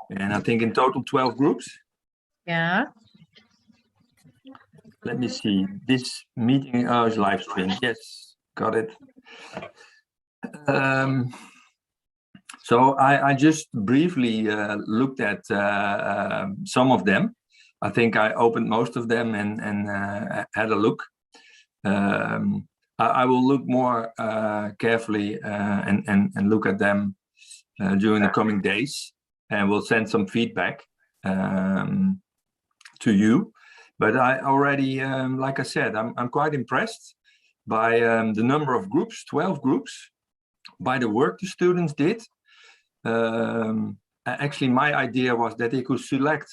And I think in total 12 groups. Yeah. Let me see. This meeting is live streamed. Yes, got it. So I just briefly looked at some of them. I think I opened most of them and had a look. I will look more carefully and look at them during the coming days, and we'll send some feedback to you. But I already, like I said, I'm quite impressed by the number of groups, 12 groups, by the work the students did. Actually, my idea was that they could select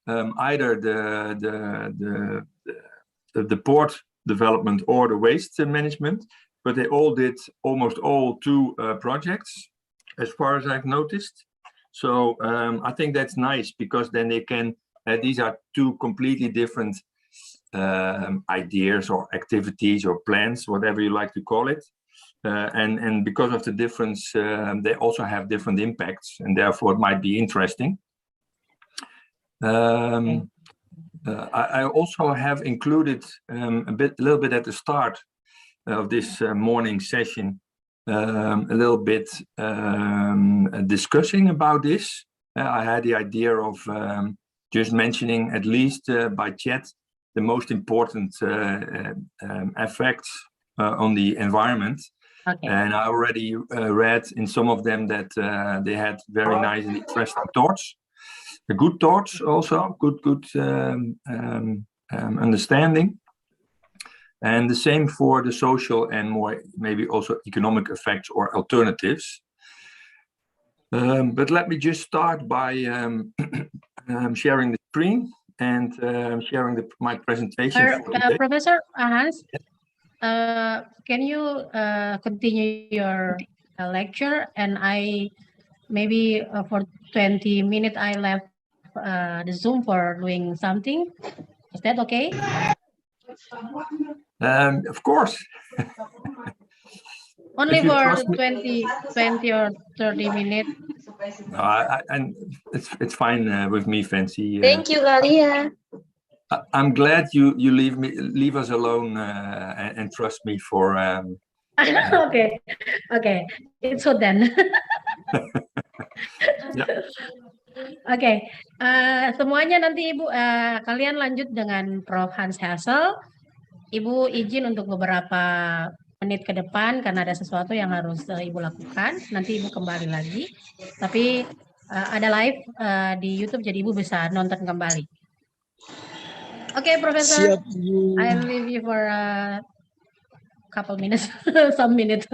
either the port development or the waste management, but they all did almost all 2 projects, as far as I've noticed. So I think that's nice, because then they can, these are 2 completely different ideas or activities or plans, whatever you like to call it. And because of the difference, they also have different impacts, and therefore it might be interesting. I also have included a little bit at the start of this morning session, a little bit discussing about this. I had the idea of just mentioning, at least by chat, the most important effects on the environment. Okay. And I already read in some of them that they had very nice and interesting thoughts. The good thoughts also, good understanding. And the same for the social and more maybe also economic effects or alternatives. But let me just start by sharing the screen and sharing my presentation. Professor Hans, can you continue your lecture, and I maybe for 20 minutes I left the Zoom for doing something. Is that okay? Of course. Only for 20 or 30 minutes. No, and it's fine with me, Fancy. Thank you, Kuliah. I'm glad you leave us alone and trust me for. Okay, it's so then. Oke, semuanya nanti Ibu, kalian lanjut dengan Prof. Hans Hassel. Ibu izin untuk beberapa menit ke depan karena ada sesuatu yang harus Ibu lakukan. Nanti Ibu kembali lagi. Tapi ada live di YouTube, jadi Ibu bisa nonton kembali. Oke, Profesor. Siap, Bu. I'll leave you for a couple minutes, some minutes.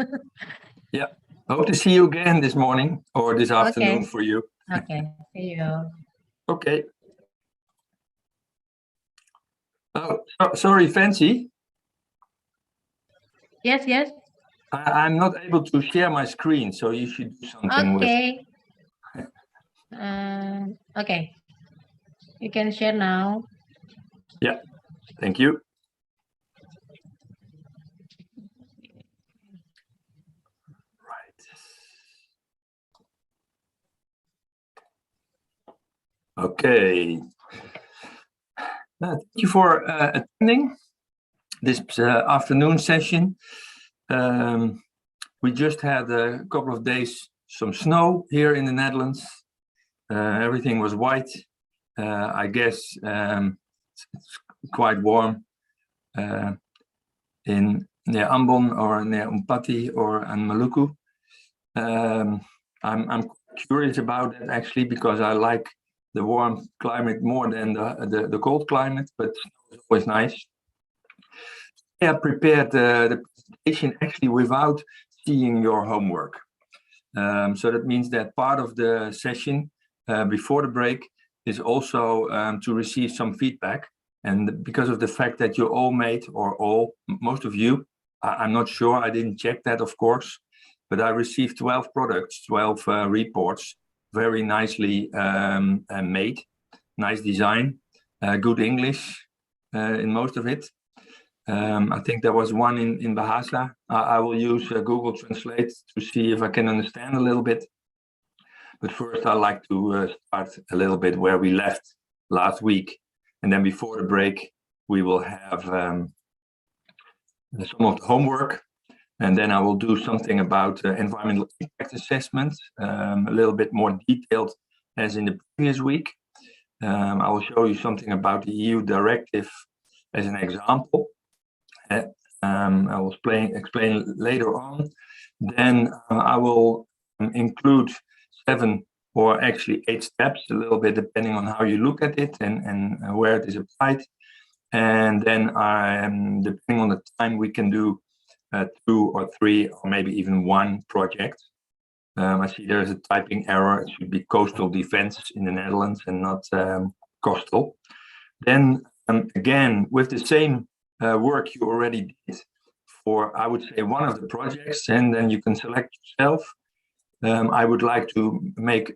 Yeah, hope to see you again this morning or this afternoon for you. Okay, see you. Okay. Oh, sorry, Fancy. Yes. I'm not able to share my screen, so you should do something with. Okay. You can share now. Yeah, thank you. Right. Okay. Thank you for attending this afternoon session. We just had a couple of days some snow here in the Netherlands. Everything was white. I guess it's quite warm in near Ambon or near Umpati or in Maluku. I'm curious about it actually, because I like the warm climate more than the cold climate, but it's always nice. I prepared the presentation actually without seeing your homework. So that means that part of the session before the break is also to receive some feedback. And because of the fact that you all made, or most of you, I'm not sure, I didn't check that, of course, but I received 12 products, 12 reports, very nicely made, nice design, good English in most of it. I think there was one in Bahasa. I will use Google Translate to see if I can understand a little bit. But first, I'd like to start a little bit where we left last week. And then before the break, we will have some of the homework. And then I will do something about environmental impact assessment, a little bit more detailed as in the previous week. I will show you something about the EU directive as an example. I will explain later on. Then I will include 7 or actually 8 steps, a little bit depending on how you look at it and where it is applied. And then depending on the time, we can do 2 or 3 or maybe even 1 project. I see there's a typing error. It should be coastal defense in the Netherlands and not coastal. Then again, with the same work you already did for, I would say, one of the projects, and then you can select yourself. I would like to make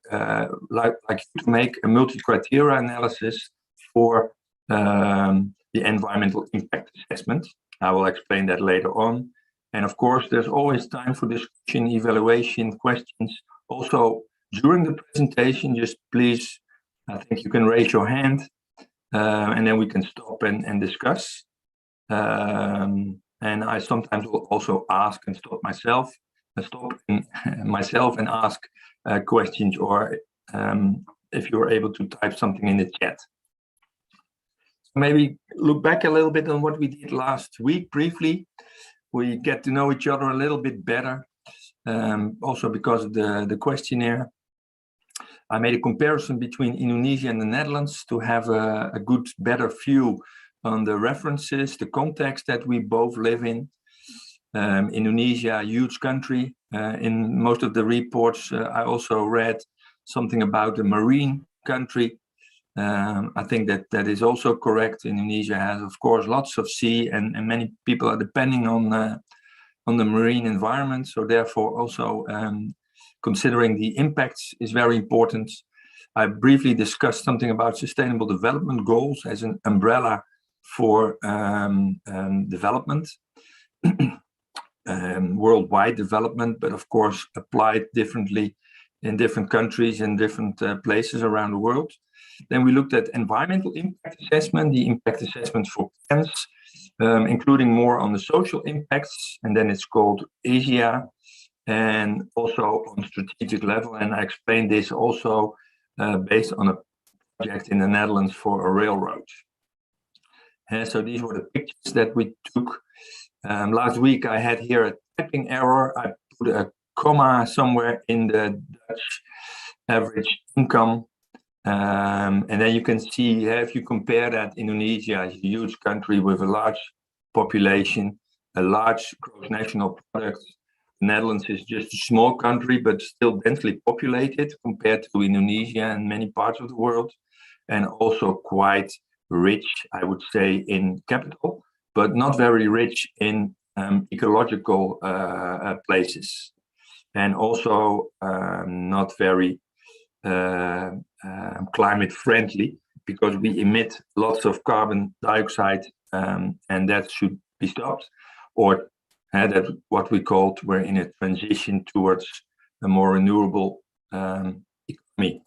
like you to make a multi-criteria analysis for the environmental impact assessment. I will explain that later on. And of course, there's always time for discussion, evaluation, questions. Also, during the presentation, just please, I think you can raise your hand and then we can stop and discuss. And I sometimes will also ask and stop myself and ask questions, or if you're able to type something in the chat. Maybe look back a little bit on what we did last week briefly. We get to know each other a little bit better, also because of the questionnaire. I made a comparison between Indonesia and the Netherlands to have a good, better view on the references, the context that we both live in. Indonesia, a huge country. In most of the reports, I also read something about a marine country. I think that is also correct. Indonesia has, of course, lots of sea, and many people are depending on the marine environment. So therefore, also considering the impacts is very important. I briefly discussed something about sustainable development goals as an umbrella for development, worldwide development, but of course applied differently in different countries and different places around the world. Then we looked at environmental impact assessment, the impact assessment for plants, including more on the social impacts, and then it's called Asia, and also on strategic level. And I explained this also based on a project in the Netherlands for a railroad. So these were the pictures that we took. Last week I had here a typing error. I put a comma somewhere in the Dutch average income. And then you can see, if you compare that, Indonesia is a huge country with a large population, a large gross national product. The Netherlands is just a small country, but still densely populated compared to Indonesia and many parts of the world, and also quite rich, I would say, in capital, but not very rich in ecological places, and also not very climate friendly, because we emit lots of carbon dioxide, and that should be stopped, or that what we called, we're in a transition towards a more renewable economy.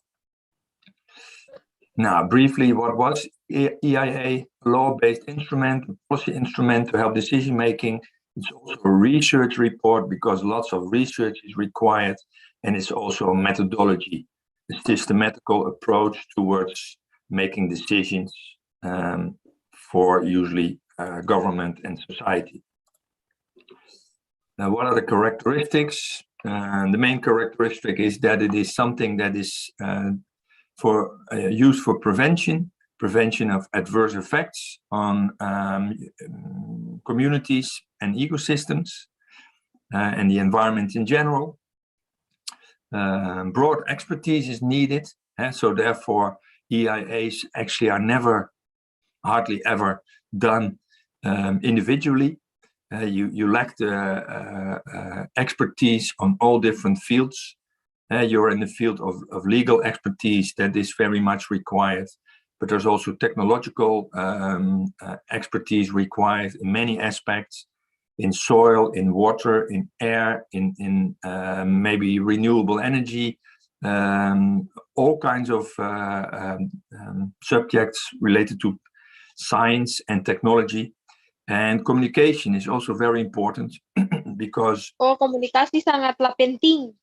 Now, briefly, what was EIA? A law-based instrument, a policy instrument to help decision making. It's also a research report because lots of research is required, and it's also a methodology, a systematical approach towards making decisions for usually government and society. Now, what are the characteristics? The main characteristic is that it is something that is used for prevention of adverse effects on communities and ecosystems and the environment in general. Broad expertise is needed, so therefore EIAs actually are hardly ever done individually. You lack the expertise on all different fields. You're in the field of legal expertise, that is very much required, but there's also technological expertise required in many aspects, in soil, in water, in air, in maybe renewable energy all kinds of subjects related to science and technology. And communication is also very important because... komunikasi sangatlah penting.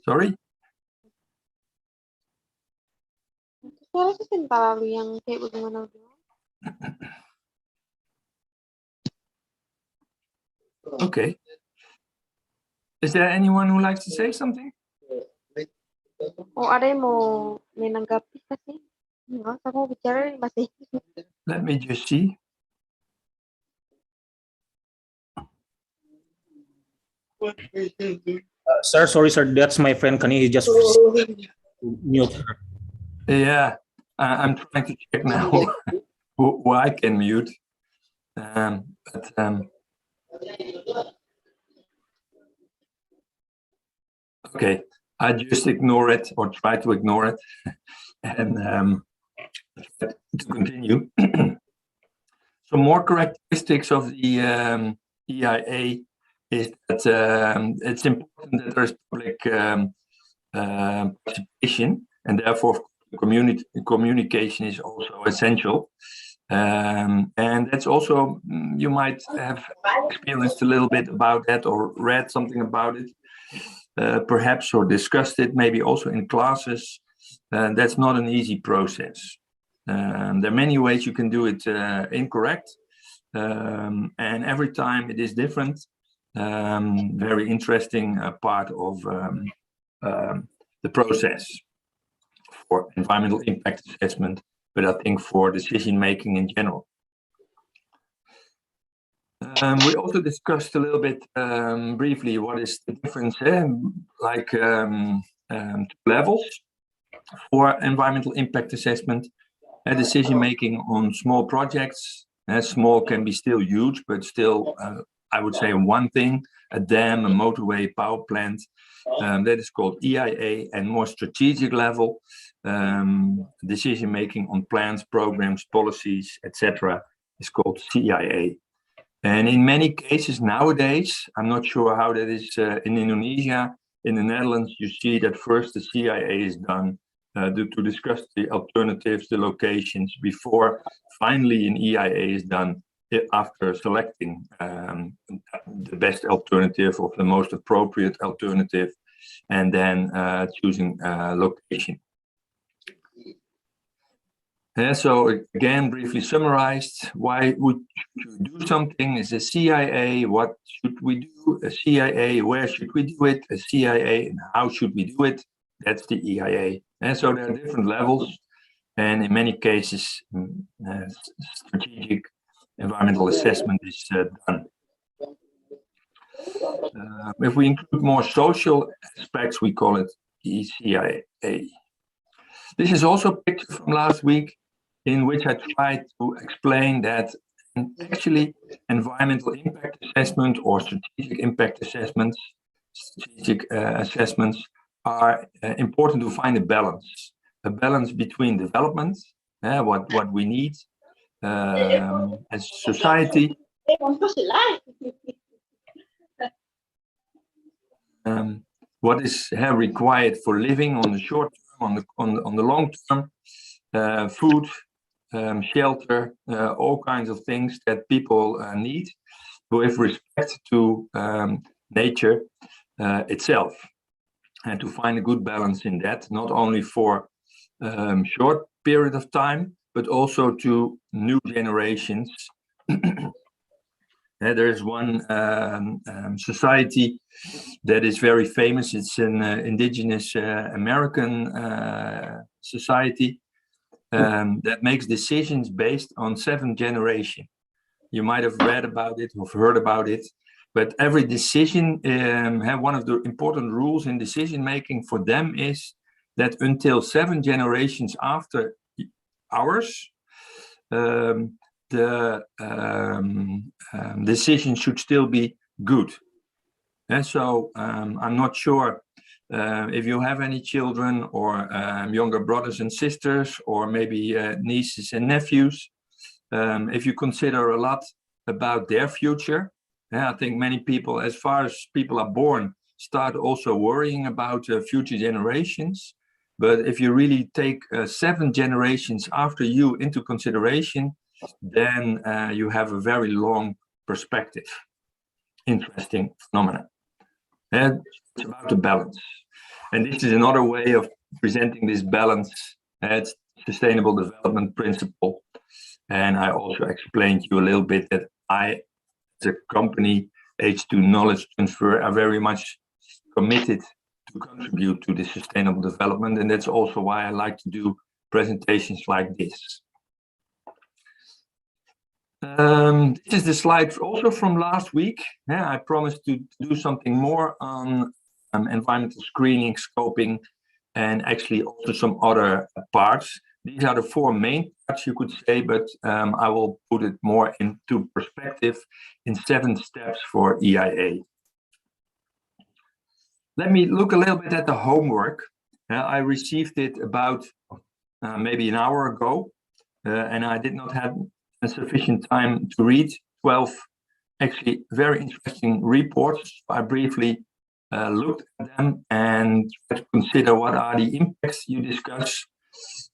Sorry? Suara sebentar lalu yang kayak bagaimana? Okay. Is there anyone who likes to say something? Oh, ada yang mau menanggapi kasih? Enggak, saya mau bicara di bahasa Inggris. Let me just see. Sir, sorry, sir. That's my friend. Can you just mute her? Yeah, I'm trying to check now who I can mute. Okay, I just ignore it or try to ignore it and to continue. Some more characteristics of the EIA is that it's important that there is public participation, and therefore communication is also essential. And that's also, you might have experienced a little bit about that or read something about it, perhaps, or discussed it, maybe also in classes. That's not an easy process. There are many ways you can do it incorrect, and every time it is different. Very interesting part of the process for environmental impact assessment, but I think for decision making in general. We also discussed a little bit briefly what is the difference, like levels for environmental impact assessment. Decision making on small projects. Small can be still huge, but still, I would say one thing: a dam, a motorway, power plant. That is called EIA, and more strategic level decision making on plans, programs, policies, etc. is called CIA. And in many cases nowadays, I'm not sure how that is in Indonesia. In the Netherlands, you see that first the CIA is done to discuss the alternatives, the locations, before finally an EIA is done after selecting the best alternative or the most appropriate alternative, and then choosing location. So again, briefly summarized, why would you do something? Is a CIA? What should we do? A CIA, where should we do it? A CIA, and how should we do it? That's the EIA. And so there are different levels, and in many cases, strategic environmental assessment is done. If we include more social aspects, we call it ECIA. This is also a picture from last week, in which I tried to explain that actually environmental impact assessment or strategic impact assessments, are important to find a balance between development, what we need as society, what is required for living on the short term, on the long term, food, shelter, all kinds of things that people need, with respect to nature itself, and to find a good balance in that, not only for short period of time, but also to new generations. There is one society that is very famous. It's an indigenous American society that makes decisions based on 7 generations. You might have read about it or heard about it, but every decision, one of the important rules in decision making for them is that until 7 generations after ours, the decision should still be good. And so I'm not sure if you have any children or younger brothers and sisters, or maybe nieces and nephews, if you consider a lot about their future. I think many people, as far as people are born, start also worrying about future generations. But if you really take 7 generations after you into consideration, then you have a very long perspective. Interesting phenomenon. And it's about the balance. And this is another way of presenting this balance. It's Sustainable Development Principle. And I also explained to you a little bit that I, as a company, H2 Knowledge Transfer, are very much committed to contribute to the sustainable development. And that's also why I like to do presentations like this. This is the slide also from last week. Yeah, I promised to do something more on environmental screening, scoping, and actually also some other parts. These are the 4 main parts, you could say, but I will put it more into perspective in 7 steps for EIA. Let me look a little bit at the homework. I received it about maybe an hour ago, and I did not have sufficient time to read 12 actually very interesting reports. I briefly looked at them and tried to consider what are the impacts you discuss.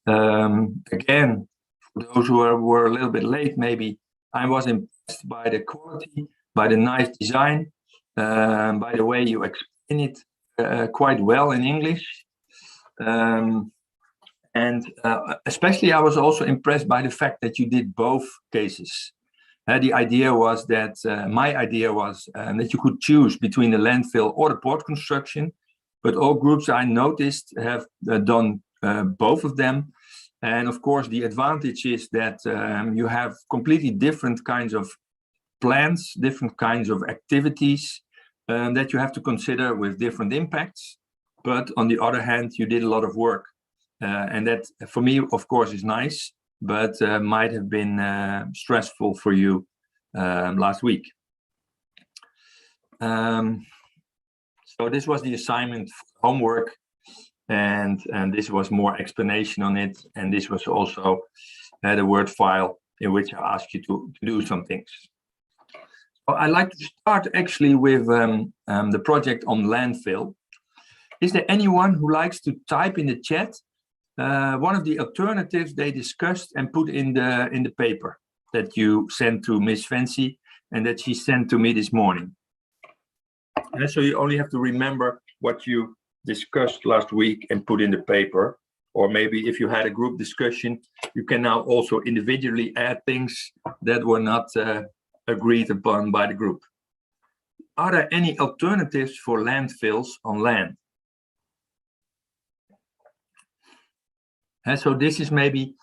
Again, for those who were a little bit late, maybe I was impressed by the quality, by the nice design, by the way you explain it quite well in English. Especially I was also impressed by the fact that you did both cases. The idea was that, my idea was that you could choose between the landfill or the port construction, but all groups I noticed have done both of them. And of course, the advantage is that you have completely different kinds of plans, different kinds of activities that you have to consider with different impacts. But on the other hand, you did a lot of work. And that, for me, of course, is nice, but might have been stressful for you last week. So this was the assignment for homework, and this was more explanation on it. And this was also the Word file in which I asked you to do some things. So I'd like to start actually with the project on landfill. Is there anyone who likes to type in the chat one of the alternatives they discussed and put in the paper that you sent to Miss Fancy and that she sent to me this morning? And so you only have to remember what you discussed last week and put in the paper. Or maybe if you had a group discussion, you can now also individually add things that were not agreed upon by the group. Are there any alternatives for landfills on land? And so this is maybe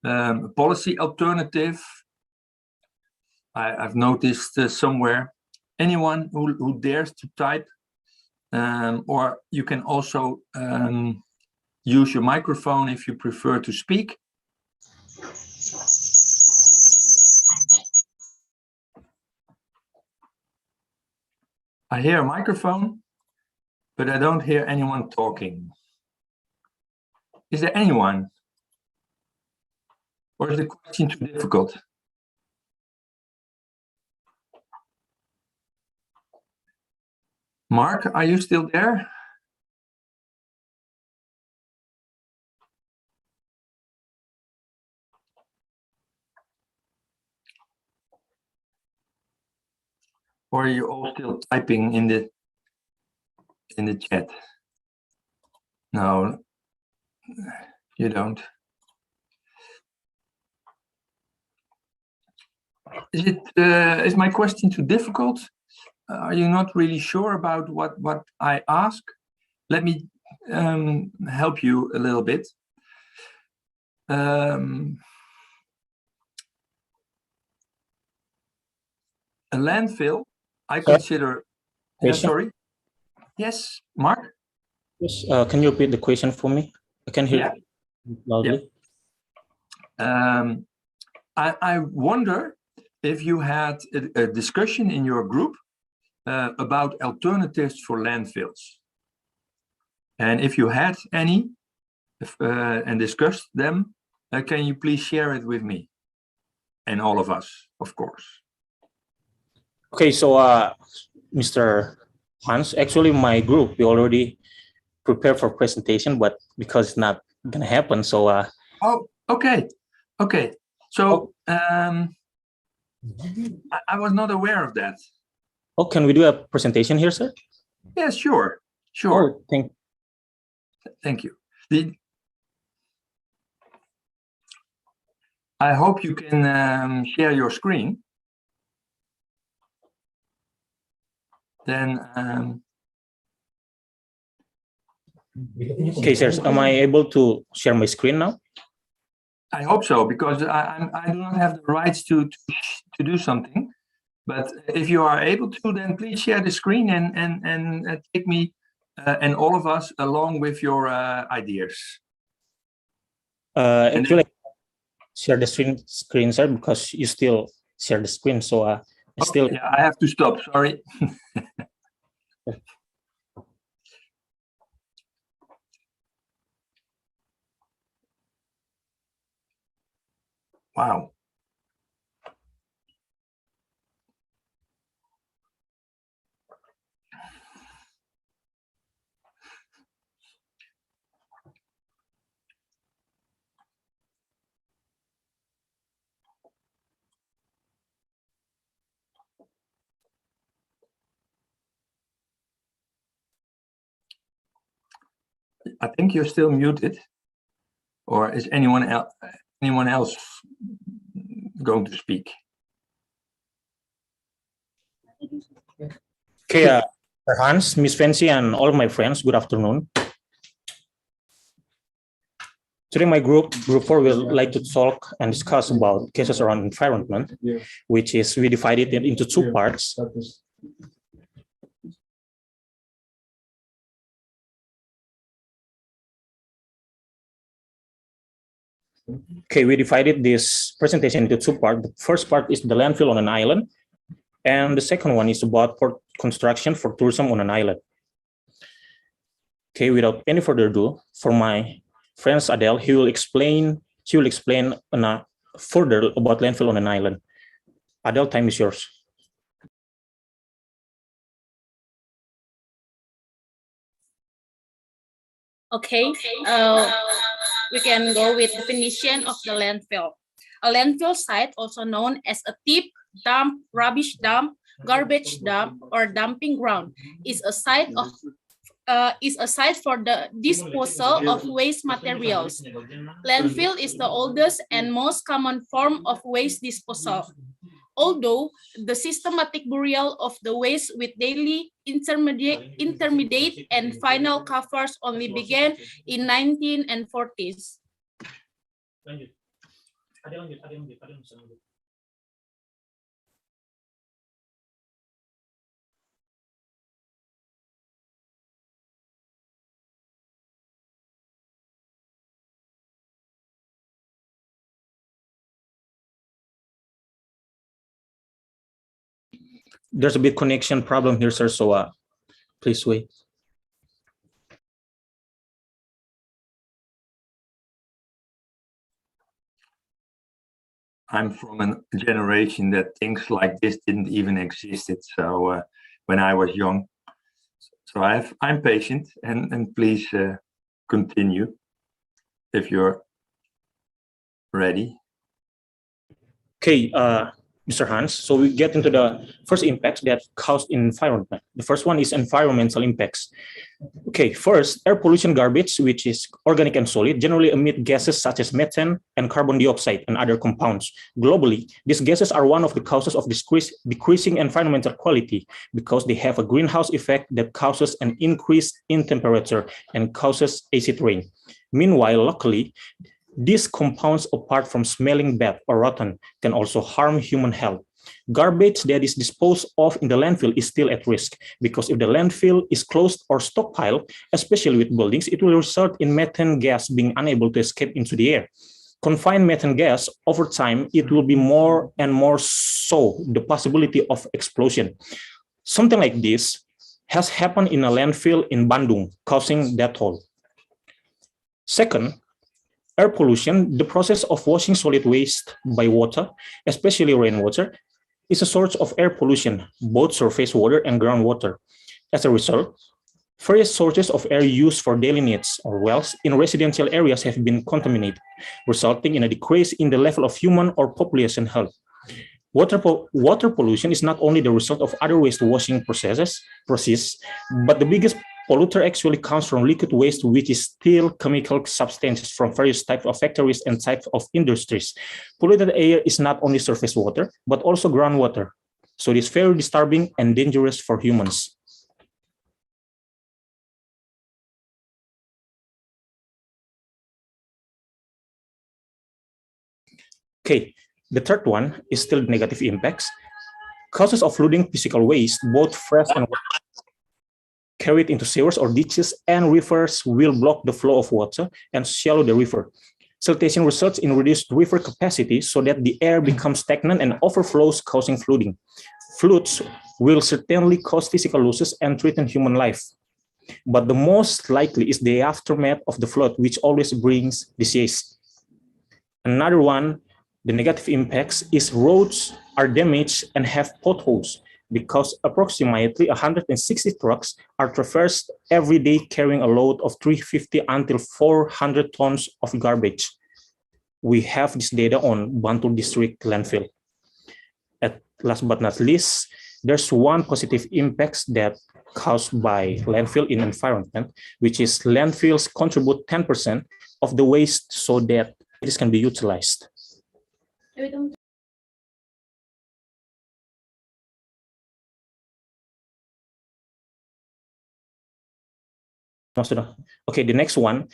a policy alternative. I've noticed somewhere. Anyone who dares to type, or you can also use your microphone if you prefer to speak. I hear a microphone, but I don't hear anyone talking. Is there anyone? Or is the question too difficult? Mark, are you still there? Or are you all still typing in the chat? No, you don't. Is my question too difficult? Are you not really sure about what I ask? Let me help you a little bit. A landfill, I consider. Sorry. Yes, Mark. Yes. Can you repeat the question for me? I can hear you loudly. Yeah. I wonder if you had a discussion in your group about alternatives for landfills. And if you had any and discussed them, can you please share it with me and all of us, of course. Okay, so Mr. Hans, actually my group, we already prepared for presentation, but because it's not gonna happen, so Oh, okay. Okay. So I was not aware of that. oh, can we do a presentation here, sir? Yeah, sure. Sure. Oh, Thank you. I hope you can share your screen. Then okay, sir. Am I able to share my screen now? I hope so, because I do not have the rights to do something. But if you are able to, then please share the screen and take me and all of us along with your ideas. Actually, share the screen, sir, because you still share the screen. So I still. Yeah, I have to stop. Sorry. Wow. I think you're still muted. Or is anyone else going to speak? Okay, Hans, Miss Fancy, and all of my friends, good afternoon. Today, my group 4 will like to talk and discuss about cases around environment, which is we divided it into 2 parts. Okay, we divided this presentation into 2 parts. The first part is the landfill on an island, and the second one is about port construction for tourism on an island. Okay, without any further ado, for my friends Adele, she will explain further about landfill on an island. Adele, time is yours. Okay, we can go with definition of the landfill. A landfill site, also known as a tip, dump, rubbish dump, garbage dump, or dumping ground, is a site for the disposal of waste materials. Landfill is the oldest and most common form of waste disposal. Although the systematic burial of the waste with daily, intermediate, and final covers only began in 1940s. There's a big connection problem here, sir, so please wait. I'm from a generation that things like this didn't even exist. So when I was young, so I'm patient, and please continue if you're ready. Okay, Mr. Hans, so we get into the first impacts that cause environment. The first one is environmental impacts. Okay, first, air pollution garbage, which is organic and solid, generally emit gases such as methane and carbon dioxide and other compounds. Globally, these gases are one of the causes of decreasing environmental quality because they have a greenhouse effect that causes an increase in temperature and causes acid rain. Meanwhile, locally, these compounds, apart from smelling bad or rotten, can also harm human health. Garbage that is disposed of in the landfill is still at risk because if the landfill is closed or stockpiled, especially with buildings, it will result in methane gas being unable to escape into the air. Confined methane gas, over time, it will be more and more so the possibility of explosion. Something like this has happened in a landfill in Bandung, causing death toll. Second, air pollution, the process of washing solid waste by water, especially rainwater, is a source of air pollution, both surface water and groundwater. As a result, various sources of air used for daily needs or wells in residential areas have been contaminated, resulting in a decrease in the level of human or population health. Water pollution is not only the result of other waste washing processes, but the biggest polluter actually comes from liquid waste, which is still chemical substances from various types of factories and types of industries. Polluted air is not only surface water, but also groundwater. So it is very disturbing and dangerous for humans. Okay, the third one is still negative impacts. Causes of flooding physical waste, both fresh and wet, carried into sewers or ditches and rivers will block the flow of water and shallow the river. Siltation results in reduced river capacity so that the air becomes stagnant and overflows, causing flooding. Floods will certainly cause physical losses and threaten human life. But the most likely is the aftermath of the flood, which always brings disease. Another one, the negative impacts, is roads are damaged and have potholes because approximately 160 trucks are traversed every day carrying a load of 350 until 400 tons of garbage. We have this data on Bantul District Landfill. Last but not least, there's one positive impact that caused by landfill in environment, which is landfills contribute 10% of the waste so that it can be utilized. Okay, the next one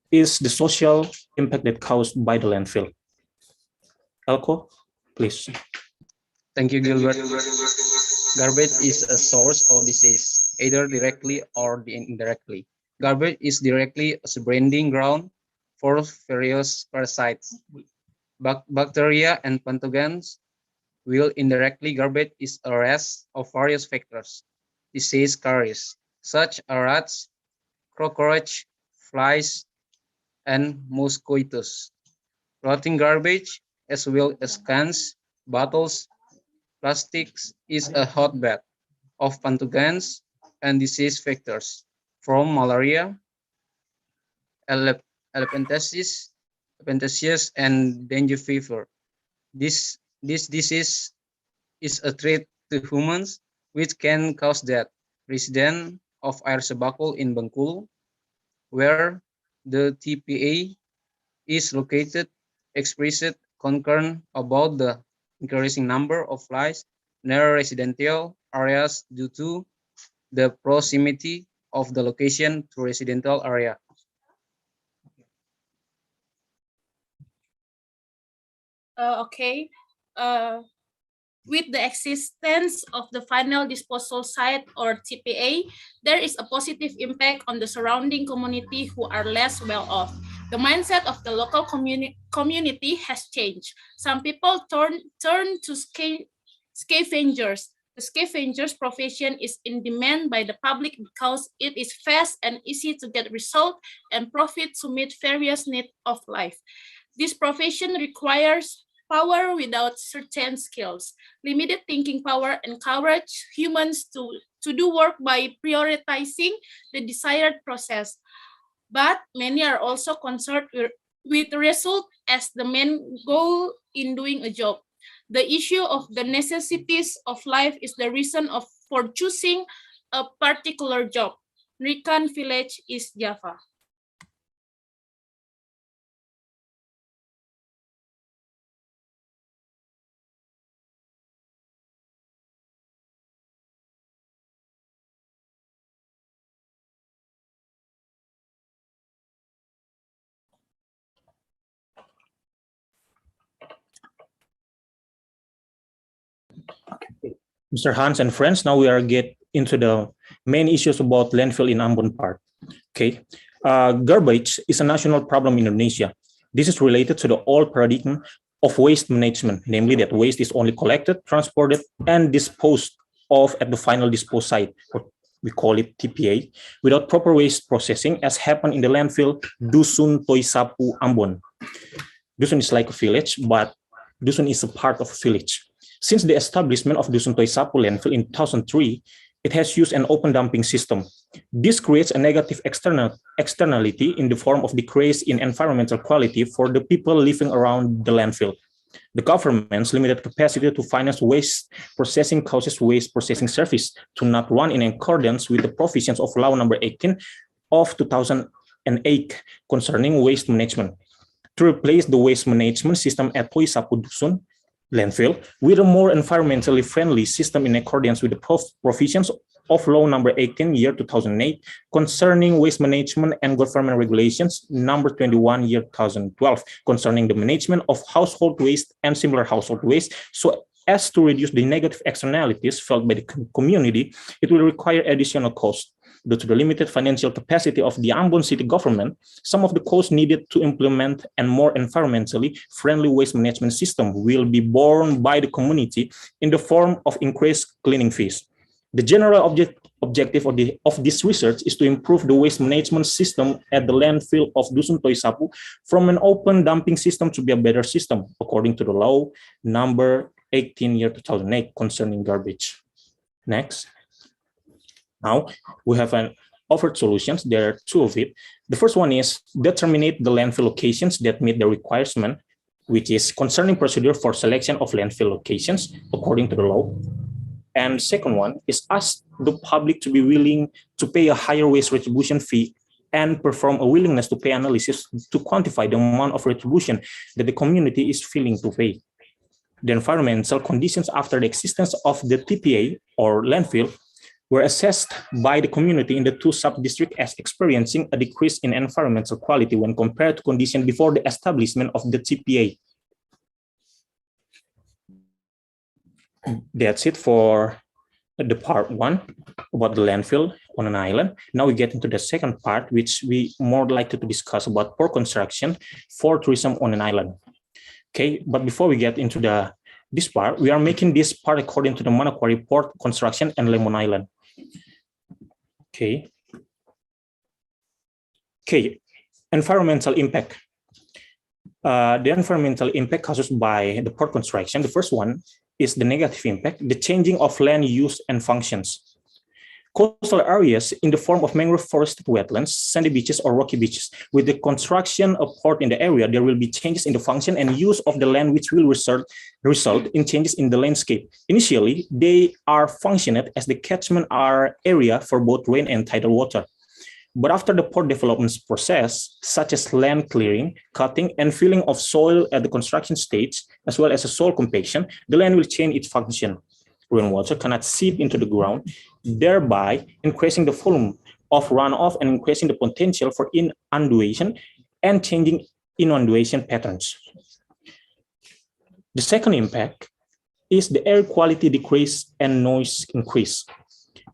is the social impact that caused by the landfill. Elko, please. Thank you, Gilbert. Garbage is a source of disease, either directly or indirectly. Garbage is directly a breeding ground for various parasites, bacteria, and pathogens. While indirectly, garbage is a rest of various factors disease carries, such as rats, cockroach, flies, and mosquitoes. Rotting garbage, as well as cans, bottles, plastics, is a hotbed of pathogens and disease factors, from malaria, elephantiasis, and dengue fever. This disease is a threat to humans, which can cause death. Resident of Air Sebakul in Bengkulu, where the TPA is located, expressed concern about the increasing number of flies near residential areas due to the proximity of the location to residential area. Okay. With the existence of the final disposal site or TPA, there is a positive impact on the surrounding community who are less well off. The mindset of the local community has changed. Some people turn to scavengers. The scavengers profession is in demand by the public because it is fast and easy to get result and profit to meet various needs of life. This profession requires power without certain skills. Limited thinking power encourages humans to do work by prioritizing the desired process. But many are also concerned with result as the main goal in doing a job. The issue of the necessities of life is the reason for choosing a particular job. Rican Village, East Java. Mr. Hans and friends, now we are get into the main issues about landfill in Ambon part. Okay, garbage is a national problem in Indonesia. This is related to the old paradigm of waste management, namely that waste is only collected, transported, and disposed of at the final dispose site, or we call it TPA, without proper waste processing, as happened in the landfill Dusun Toisapu Ambon. Dusun is like a village, but Dusun is a part of a village. Since the establishment of Dusun Toisapu landfill in 2003, it has used an open dumping system. This creates a negative externality in the form of decrease in environmental quality for the people living around the landfill. The government's limited capacity to finance waste processing causes waste processing service to not run in accordance with the provisions of Law Number 18 of 2008 concerning waste management. To replace the waste management system at Poisapu Dusun landfill with a more environmentally friendly system in accordance with the provisions of Law Number 18 year 2008 concerning waste management and government regulations number 21 year 2012 concerning the management of household waste and similar household waste, so as to reduce the negative externalities felt by the community, it will require additional costs. Due to the limited financial capacity of the Ambon city government, some of the costs needed to implement a more environmentally friendly waste management system will be borne by the community in the form of increased cleaning fees. The general objective of this research is to improve the waste management system at the landfill of Dusun Toisapu from an open dumping system to be a better system, according to the Law Number 18 year 2008 concerning garbage. Next. Now, we have an offered solutions. There are two of it. The first one is determine the landfill locations that meet the requirement, which is concerning procedure for selection of landfill locations according to the law. And second one is ask the public to be willing to pay a higher waste retribution fee and perform a willingness to pay analysis to quantify the amount of retribution that the community is willing to pay. The environmental conditions after the existence of the TPA or landfill were assessed by the community in the two sub-districts as experiencing a decrease in environmental quality when compared to conditions before the establishment of the TPA. That's it for the part one about the landfill on an island. Now we get into the second part, which we more likely to discuss about port construction for tourism on an island. Okay, but before we get into this part, we are making this part according to the Manokwari Port construction and Lemon Island. Okay, environmental impact. The environmental impact caused by the port construction, the first one is the negative impact, the changing of land use and functions. Coastal areas in the form of mangrove forested wetlands, sandy beaches, or rocky beaches. With the construction of port in the area, there will be changes in the function and use of the land, which will result in changes in the landscape. Initially, they are functioned as the catchment area for both rain and tidal water. But after the port development process, such as land clearing, cutting, and filling of soil at the construction stage, as well as a soil compaction, the land will change its function. Rainwater cannot seep into the ground, thereby increasing the volume of runoff and increasing the potential for inundation and changing inundation patterns. The second impact is the air quality decrease and noise increase.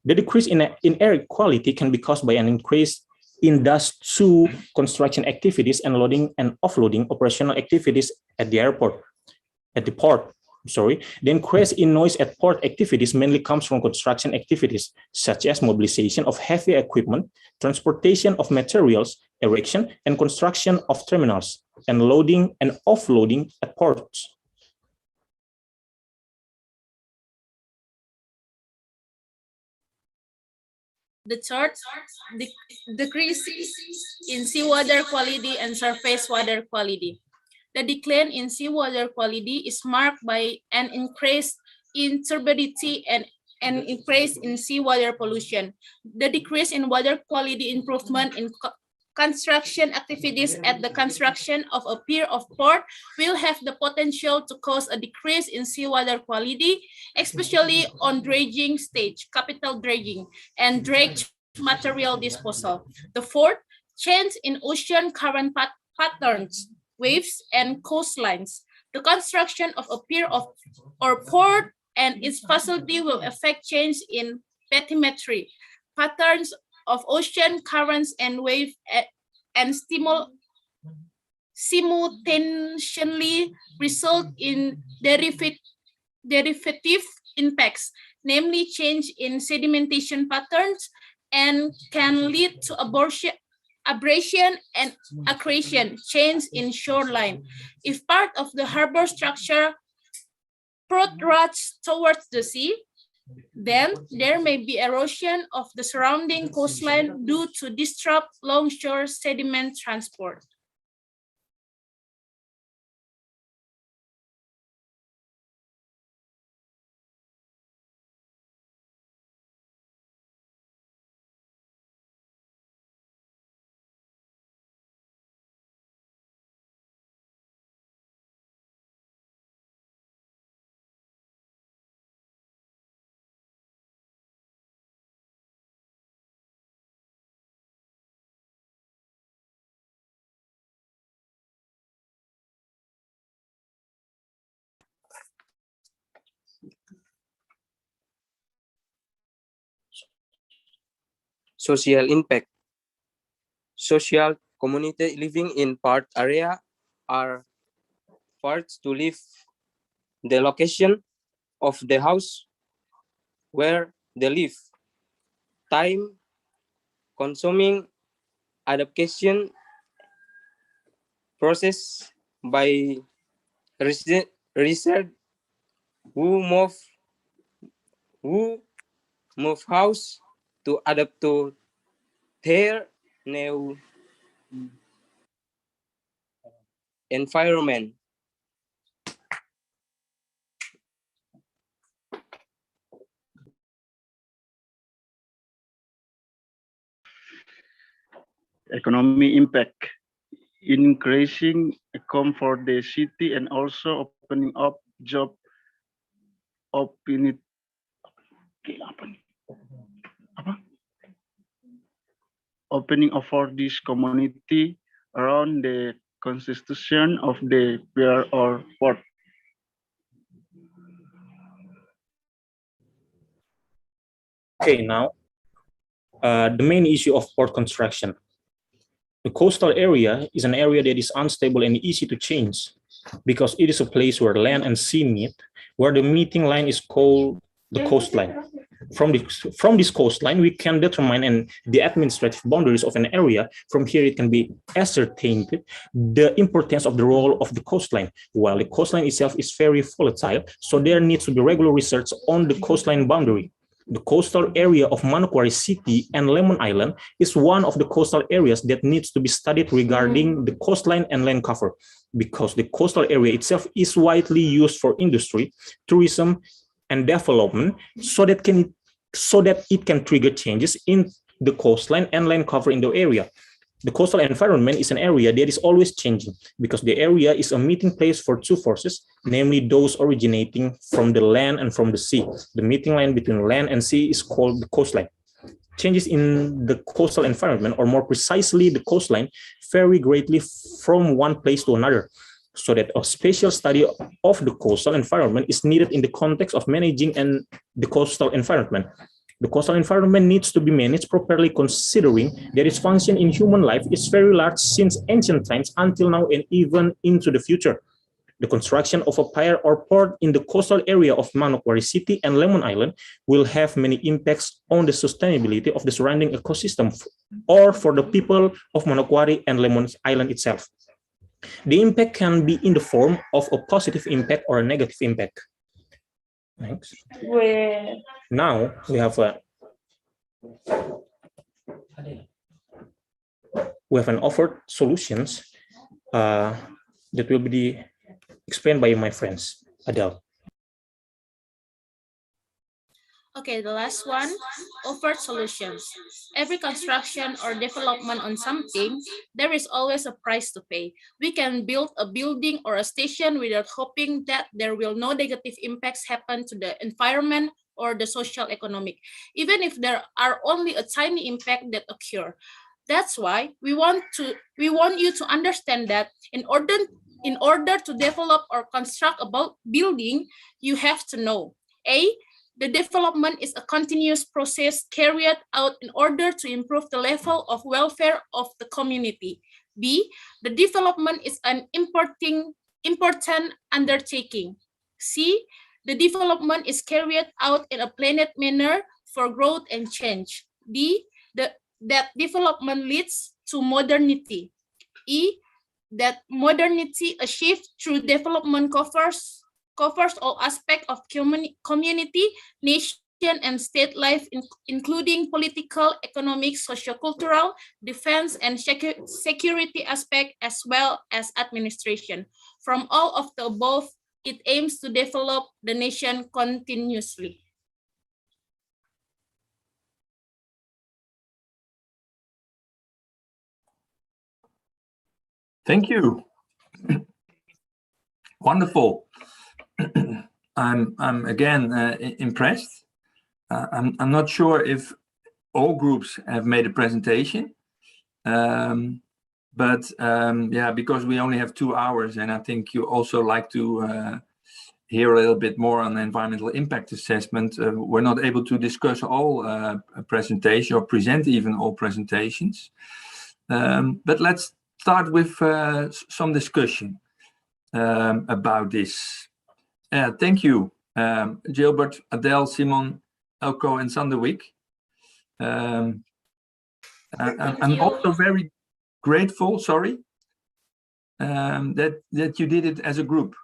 The decrease in air quality can be caused by an increase in dust to construction activities and loading and offloading operational activities at the port. The increase in noise at port activities mainly comes from construction activities, such as mobilization of heavy equipment, transportation of materials, erection and construction of terminals, and loading and offloading at ports. The third, decrease in seawater quality and surface water quality. The decline in seawater quality is marked by an increase in turbidity and an increase in seawater pollution. The decrease in water quality improvement in construction activities at the construction of a pier of port will have the potential to cause a decrease in seawater quality, especially on dredging stage, capital dredging, and dredge material disposal. The fourth, change in ocean current patterns, waves, and coastlines. The construction of a pier or port and its facility will affect change in bathymetry, patterns of ocean currents and waves, and simultaneously result in derivative impacts, namely change in sedimentation patterns, and can lead to abrasion and accretion, change in shoreline. If part of the harbor structure protrudes towards the sea, Then there may be erosion of the surrounding coastline due to disrupt longshore sediment transport. Social impact. Social community living in part area are forced to leave the location of the house where they live. Time consuming adaptation process by research who move house to adapt to their new environment. Economic impact, increasing income for the city and also opening up job opportunity. Opening up for this community around the constitution of the pier or port. Okay, now the main issue of port construction. The coastal area is an area that is unstable and easy to change because it is a place where land and sea meet, where the meeting line is called the coastline. From this coastline, we can determine the administrative boundaries of an area. From here, it can be ascertained the importance of the role of the coastline. While the coastline itself is very volatile, so there needs to be regular research on the coastline boundary. The coastal area of Manokwari City and Lemon Island is one of the coastal areas that needs to be studied regarding the coastline and land cover, because the coastal area itself is widely used for industry, tourism, and development, so that it can trigger changes in the coastline and land cover in the area. The coastal environment is an area that is always changing because the area is a meeting place for two forces, namely those originating from the land and from the sea. The meeting line between land and sea is called the coastline. Changes in the coastal environment, or more precisely the coastline, vary greatly from one place to another, so that a spatial study of the coastal environment is needed in the context of managing the coastal environment. The coastal environment needs to be managed properly, considering that its function in human life is very large since ancient times until now and even into the future. The construction of a pier or port in the coastal area of Manokwari City and Lemon Island will have many impacts on the sustainability of the surrounding ecosystem or for the people of Manokwari and Lemon Island itself. The impact can be in the form of a positive impact or a negative impact. Thanks. Now we have an offered solutions that will be explained by my friends. Adele. Okay, the last one, offered solutions. Every construction or development on something, there is always a price to pay. We can build a building or a station without hoping that there will no negative impacts happen to the environment or the social economic, even if there are only a tiny impact that occur. That's why we want you to understand that in order to develop or construct a building, you have to know: A, the development is a continuous process carried out in order to improve the level of welfare of the community. B, the development is an important undertaking. C, the development is carried out in a planned manner for growth and change. D, that development leads to modernity. E, that modernity achieved through development covers all aspects of community, nation, and state life, including political, economic, sociocultural, defense, and security aspect, as well as administration. From all of the above, it aims to develop the nation continuously. Thank you. Wonderful. I'm again impressed. I'm not sure if all groups have made a presentation, but yeah, because we only have 2 hours, and I think you also like to hear a little bit more on environmental impact assessment. We're not able to discuss all presentations or present even all presentations, but let's start with some discussion about this. Thank you, Gilbert, Adele, Simon, Elko, and Sanderwick. I'm also very grateful, that you did it as a group.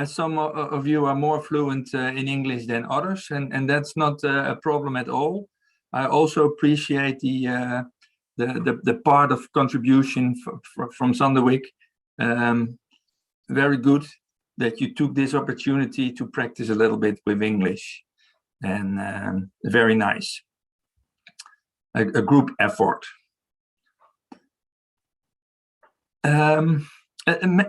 Some of you are more fluent in English than others, and that's not a problem at all. I also appreciate the part of contribution from Sanderwick. Very good that you took this opportunity to practice a little bit with English, and very nice. A group effort.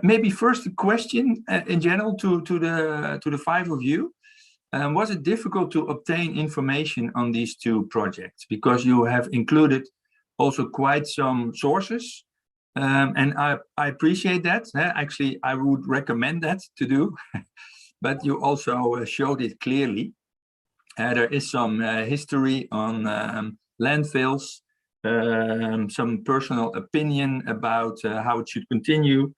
Maybe first a question in general to the 5 of you. Was it difficult to obtain information on these 2 projects? Because you have included also quite some sources, and I appreciate that. Actually, I would recommend that to do, but you also showed it clearly. There is some history on landfills, some personal opinion about how it should continue.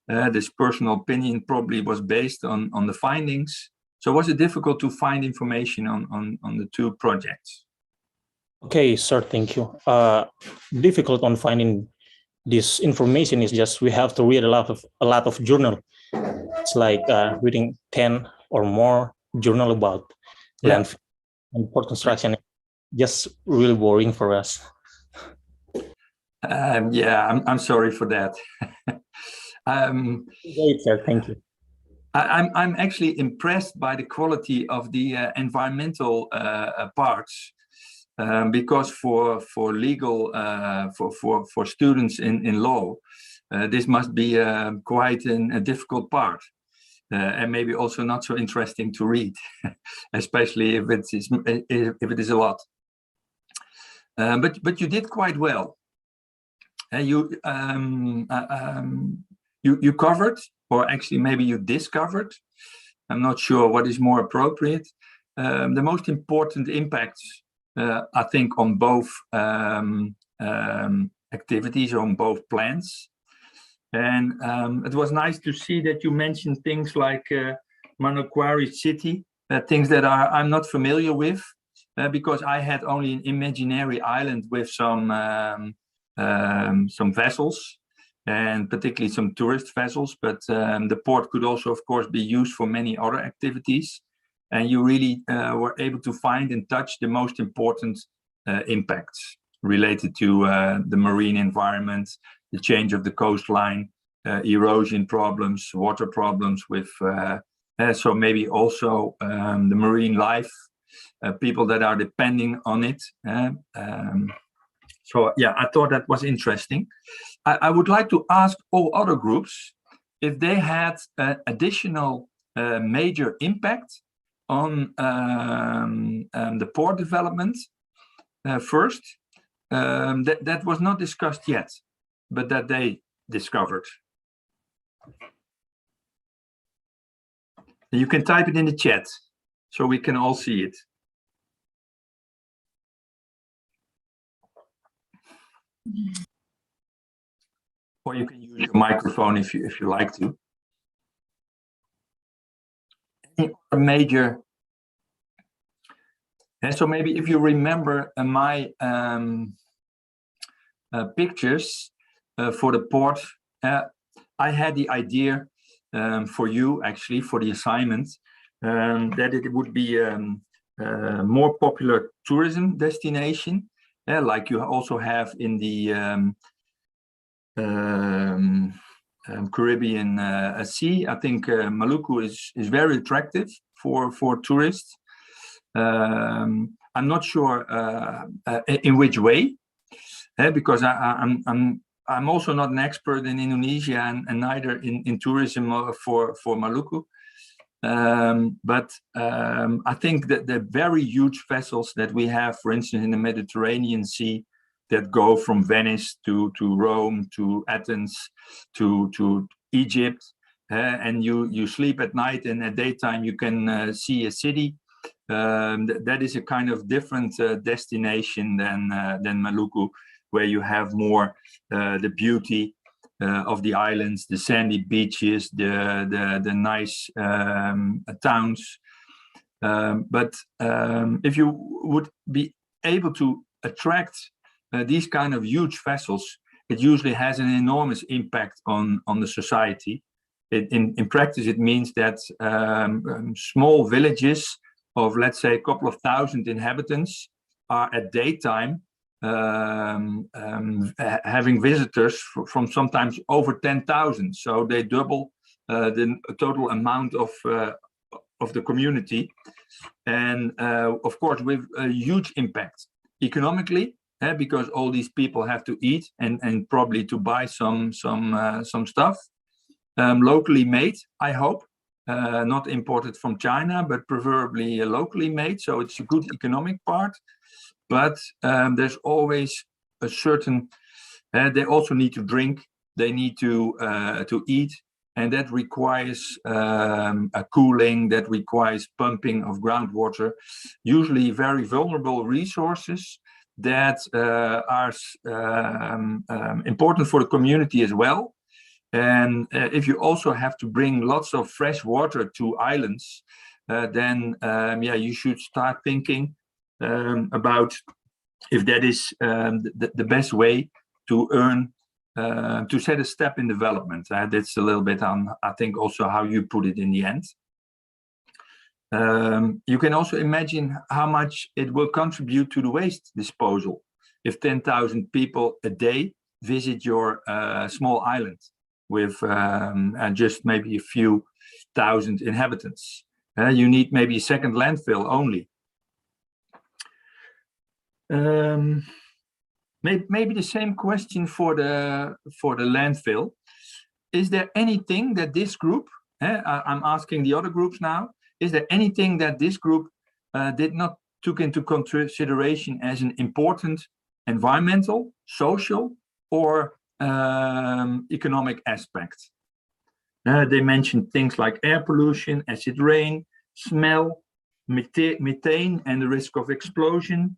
This personal opinion probably was based on the findings. So was it difficult to find information on the 2 projects? Okay, sir, thank you. Difficult on finding this information is just we have to read a lot of journal. It's like reading 10 or more journal about landfill and port construction. Just really boring for us. Yeah, I'm sorry for that. Great, sir. Thank you. I'm actually impressed by the quality of the environmental parts, because for legal for students in law, this must be quite a difficult part, and maybe also not so interesting to read, especially if it is a lot. But you did quite well. You covered, or actually maybe you discovered, I'm not sure what is more appropriate, the most important impacts, I think, on both activities, on both plans. And it was nice to see that you mentioned things like Manokwari City, things that I'm not familiar with, because I had only an imaginary island with some vessels, and particularly some tourist vessels, but the port could also, of course, be used for many other activities. And you really were able to find and touch the most important impacts related to the marine environment, the change of the coastline, erosion problems, water problems with, so maybe also the marine life, people that are depending on it. So yeah, I thought that was interesting. I would like to ask all other groups if they had additional major impact on the port development first, that was not discussed yet, but that they discovered. You can type it in the chat so we can all see it. Or you can use your microphone if you like to. Any other major, and so maybe if you remember my pictures for the port, I had the idea for you, actually, for the assignment, that it would be more popular tourism destination, like you also have in the Caribbean Sea. I think Maluku is very attractive for tourists. I'm not sure in which way, because I'm also not an expert in Indonesia and neither in tourism for Maluku. But I think that the very huge vessels that we have, for instance, in the Mediterranean Sea, that go from Venice to Rome, to Athens, to Egypt, and you sleep at night and at daytime you can see a city. That is a kind of different destination than Maluku, where you have more the beauty of the islands, the sandy beaches, the nice towns. But if you would be able to attract these kind of huge vessels, it usually has an enormous impact on the society. In practice, it means that small villages of, let's say, a couple of thousand inhabitants are at daytime having visitors from sometimes over 10,000. So they double the total amount of the community, and of course with a huge impact economically, because all these people have to eat and probably to buy some stuff locally made, I hope, not imported from China, but preferably locally made. So it's a good economic part. But there's always a certain, they also need to drink, they need to eat, and that requires a cooling, that requires pumping of groundwater, usually very vulnerable resources that are important for the community as well. And if you also have to bring lots of fresh water to islands, then you should start thinking about if that is the best way to earn, to set a step in development. That's a little bit on, I think, also how you put it in the end. You can also imagine how much it will contribute to the waste disposal if 10,000 people a day visit your small island with just maybe a few thousand inhabitants. You need maybe a second landfill only. Maybe the same question for the landfill. Is there anything that this group, I'm asking the other groups now, is there anything that this group did not took into consideration as an important environmental, social, or economic aspect? They mentioned things like air pollution, acid rain, smell, methane and the risk of explosion,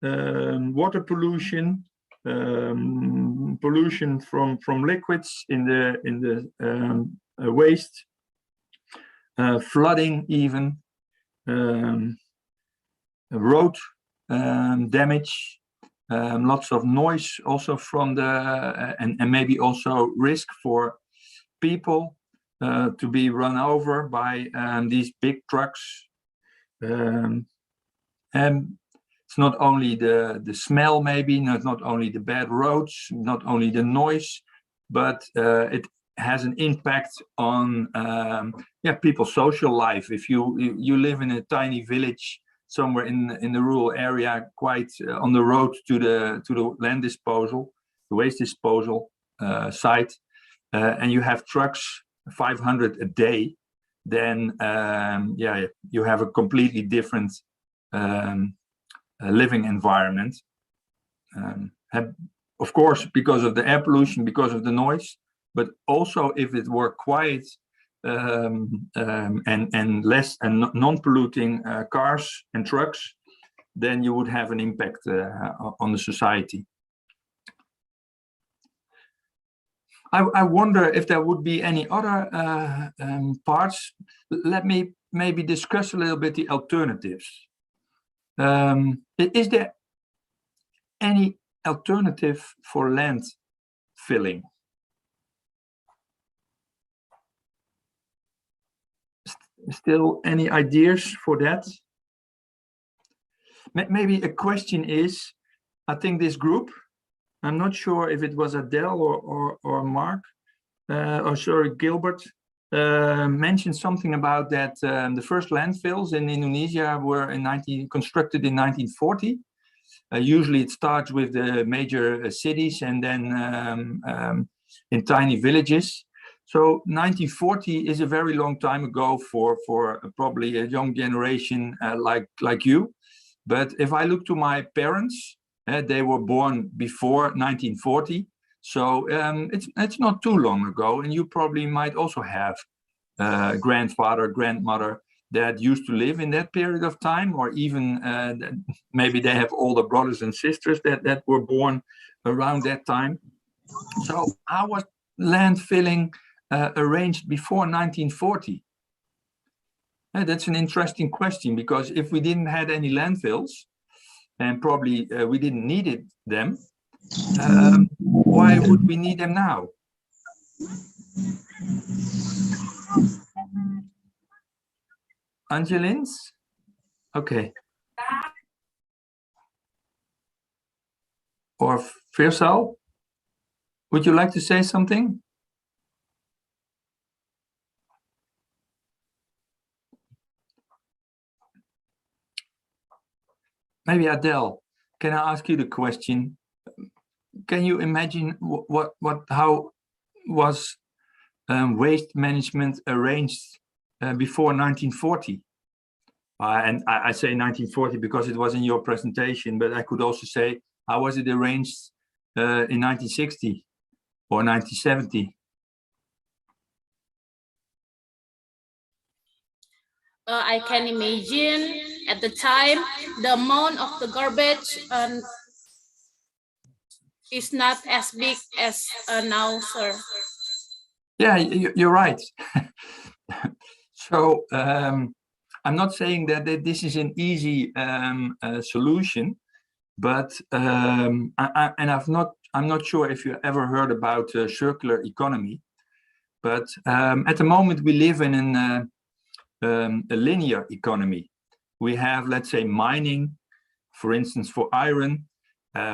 water pollution, pollution from liquids in the waste, flooding even, road damage, lots of noise also from the and maybe also risk for people to be run over by these big trucks. And it's not only the smell, maybe not only the bad roads, not only the noise, but it has an impact on people's social life. If you live in a tiny village somewhere in the rural area, quite on the road to the land disposal, the waste disposal site, and you have trucks 500 a day, then you have a completely different living environment. Of course, because of the air pollution, because of the noise, but also if it were quiet and less and non-polluting cars and trucks, then you would have an impact on the society. I wonder if there would be any other parts. Let me maybe discuss a little bit the alternatives. Is there any alternative for land filling? Still any ideas for that? Maybe a question is, I think this group, I'm not sure if it was Adele or Mark, or sorry, Gilbert, mentioned something about that the first landfills in Indonesia were constructed in 1940. Usually it starts with the major cities and then in tiny villages. So 1940 is a very long time ago for probably a young generation like you. But if I look to my parents, they were born before 1940. So it's not too long ago. And you probably might also have grandfather, grandmother that used to live in that period of time, or even maybe they have older brothers and sisters that were born around that time. So how was landfilling arranged before 1940? That's an interesting question, because if we didn't have any landfills, and probably we didn't need them, why would we need them now? Angelins? Okay. Or Veersal? Would you like to say something? Maybe Adele, can I ask you the question? Can you imagine how was waste management arranged before 1940? And I say 1940 because it was in your presentation, but I could also say, how was it arranged in 1960 or 1970? I can imagine at the time the amount of the garbage is not as big as now, sir. Yeah, you're right. So I'm not saying that this is an easy solution, but I'm not sure if you ever heard about circular economy, but at the moment we live in a linear economy. We have, let's say, mining, for instance, for iron.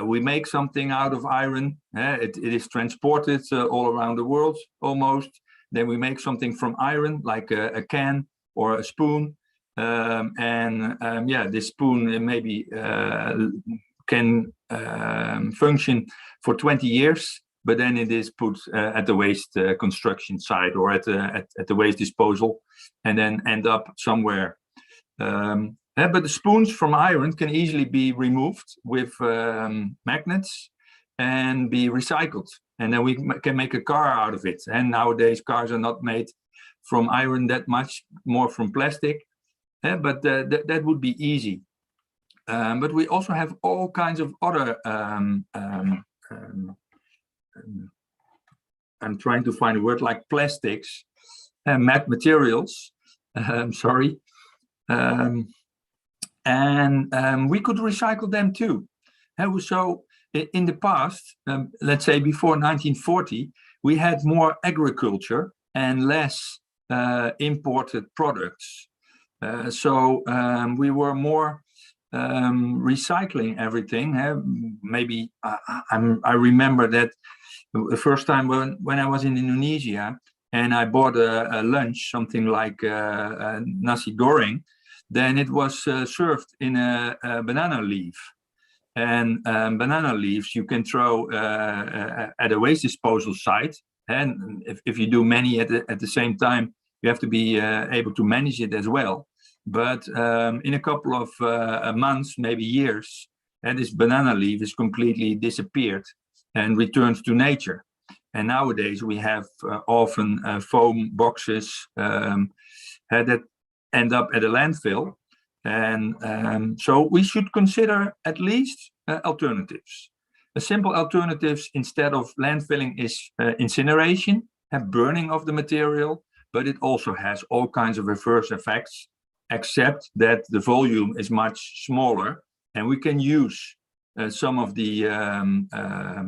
We make something out of iron. It is transported all around the world almost. Then we make something from iron, like a can or a spoon. Yeah, this spoon maybe can function for 20 years, but then it is put at the waste construction site or at the waste disposal, and then end up somewhere. But the spoons from iron can easily be removed with magnets and be recycled. And then we can make a car out of it. And nowadays cars are not made from iron that much, more from plastic. But that would be easy. But we also have all kinds of other, I'm trying to find a word, like plastics, materials, sorry. And we could recycle them too. So in the past, let's say before 1940, we had more agriculture and less imported products. So we were more recycling everything. Maybe I remember that the first time when I was in Indonesia and I bought a lunch, something like nasi goreng, then it was served in a banana leaf. And banana leaves you can throw at a waste disposal site. And if you do many at the same time, you have to be able to manage it as well. But in a couple of months, maybe years, and this banana leaf is completely disappeared and returns to nature. And nowadays we have often foam boxes that end up at a landfill. And so we should consider at least alternatives. A simple alternatives instead of landfilling is incineration, burning of the material, but it also has all kinds of reverse effects, except that the volume is much smaller and we can use some of the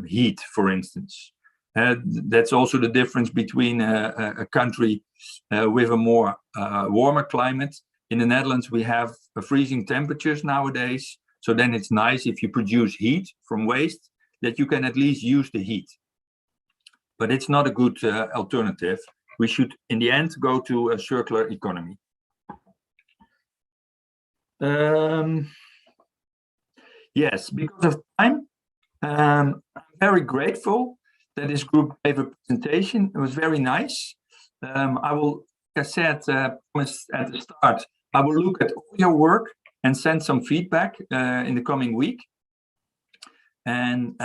heat, for instance. That's also the difference between a country with a more warmer climate. In the Netherlands, we have freezing temperatures nowadays, So then it's nice if you produce heat from waste, that you can at least use the heat. But it's not a good alternative. We should, in the end, go to a circular economy. Yes, because of time, I'm very grateful that this group gave a presentation. It was very nice. I will, like I said, promised at the start, I will look at all your work and send some feedback in the coming week. And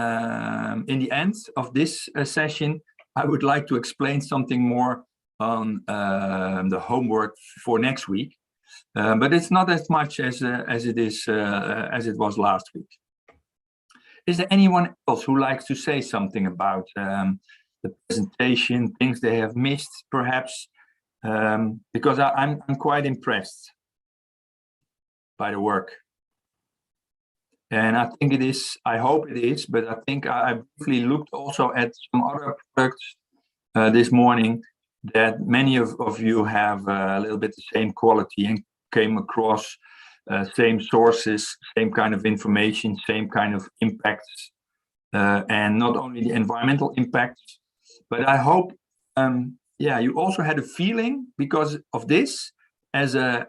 in the end of this session, I would like to explain something more on the homework for next week. But it's not as much as it was last week. Is there anyone else who likes to say something about the presentation, things they have missed, perhaps? Because I'm quite impressed by the work. And I think it is, I hope it is, but I think I briefly looked also at some other products this morning that many of you have a little bit the same quality and came across same sources, same kind of information, same kind of impacts, and not only the environmental impacts, but I hope, yeah, you also had a feeling because of this as a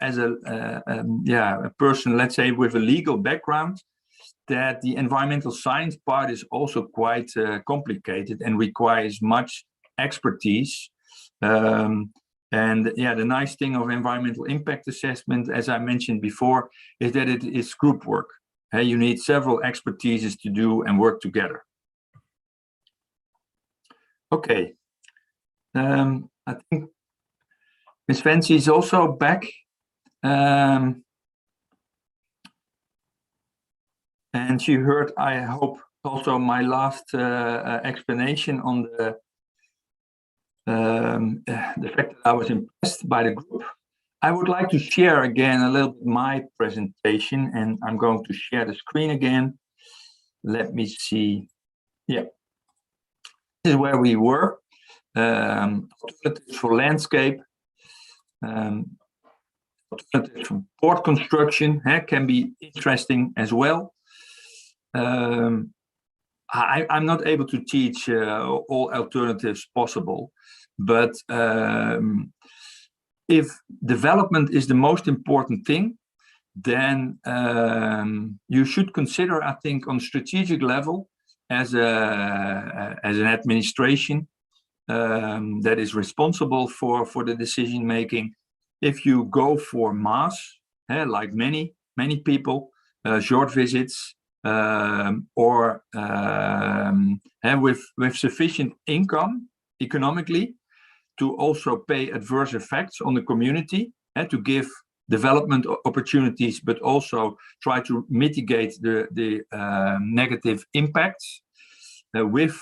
person, let's say, with a legal background, that the environmental science part is also quite complicated and requires much expertise. And yeah, the nice thing of environmental impact assessment, as I mentioned before, is that it is group work. You need several expertises to do and work together. Okay. I think Ms. Fancy is also back. And she heard, I hope, also my last explanation on the fact that I was impressed by the group. I would like to share again a little bit my presentation, and I'm going to share the screen again. Let me see. Yeah, this is where we were. Alternatives for landscape, alternatives for port construction can be interesting as well. I'm not able to teach all alternatives possible, but if development is the most important thing, then you should consider, I think, on strategic level as an administration that is responsible for the decision making. If you go for mass, like many people, short visits, or with sufficient income economically to also pay adverse effects on the community, to give development opportunities, but also try to mitigate the negative impacts with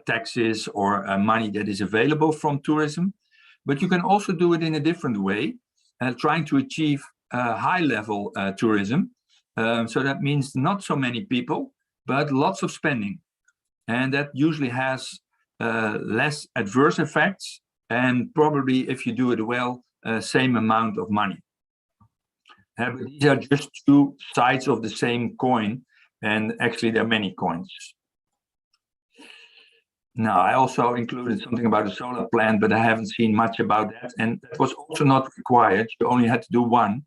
taxes or money that is available from tourism. But you can also do it in a different way, trying to achieve high-level tourism. So that means not so many people, but lots of spending. And that usually has less adverse effects, and probably, if you do it well, same amount of money. But these are just two sides of the same coin, and actually there are many coins. Now, I also included something about a solar plant, but I haven't seen much about that. And that was also not required. You only had to do one,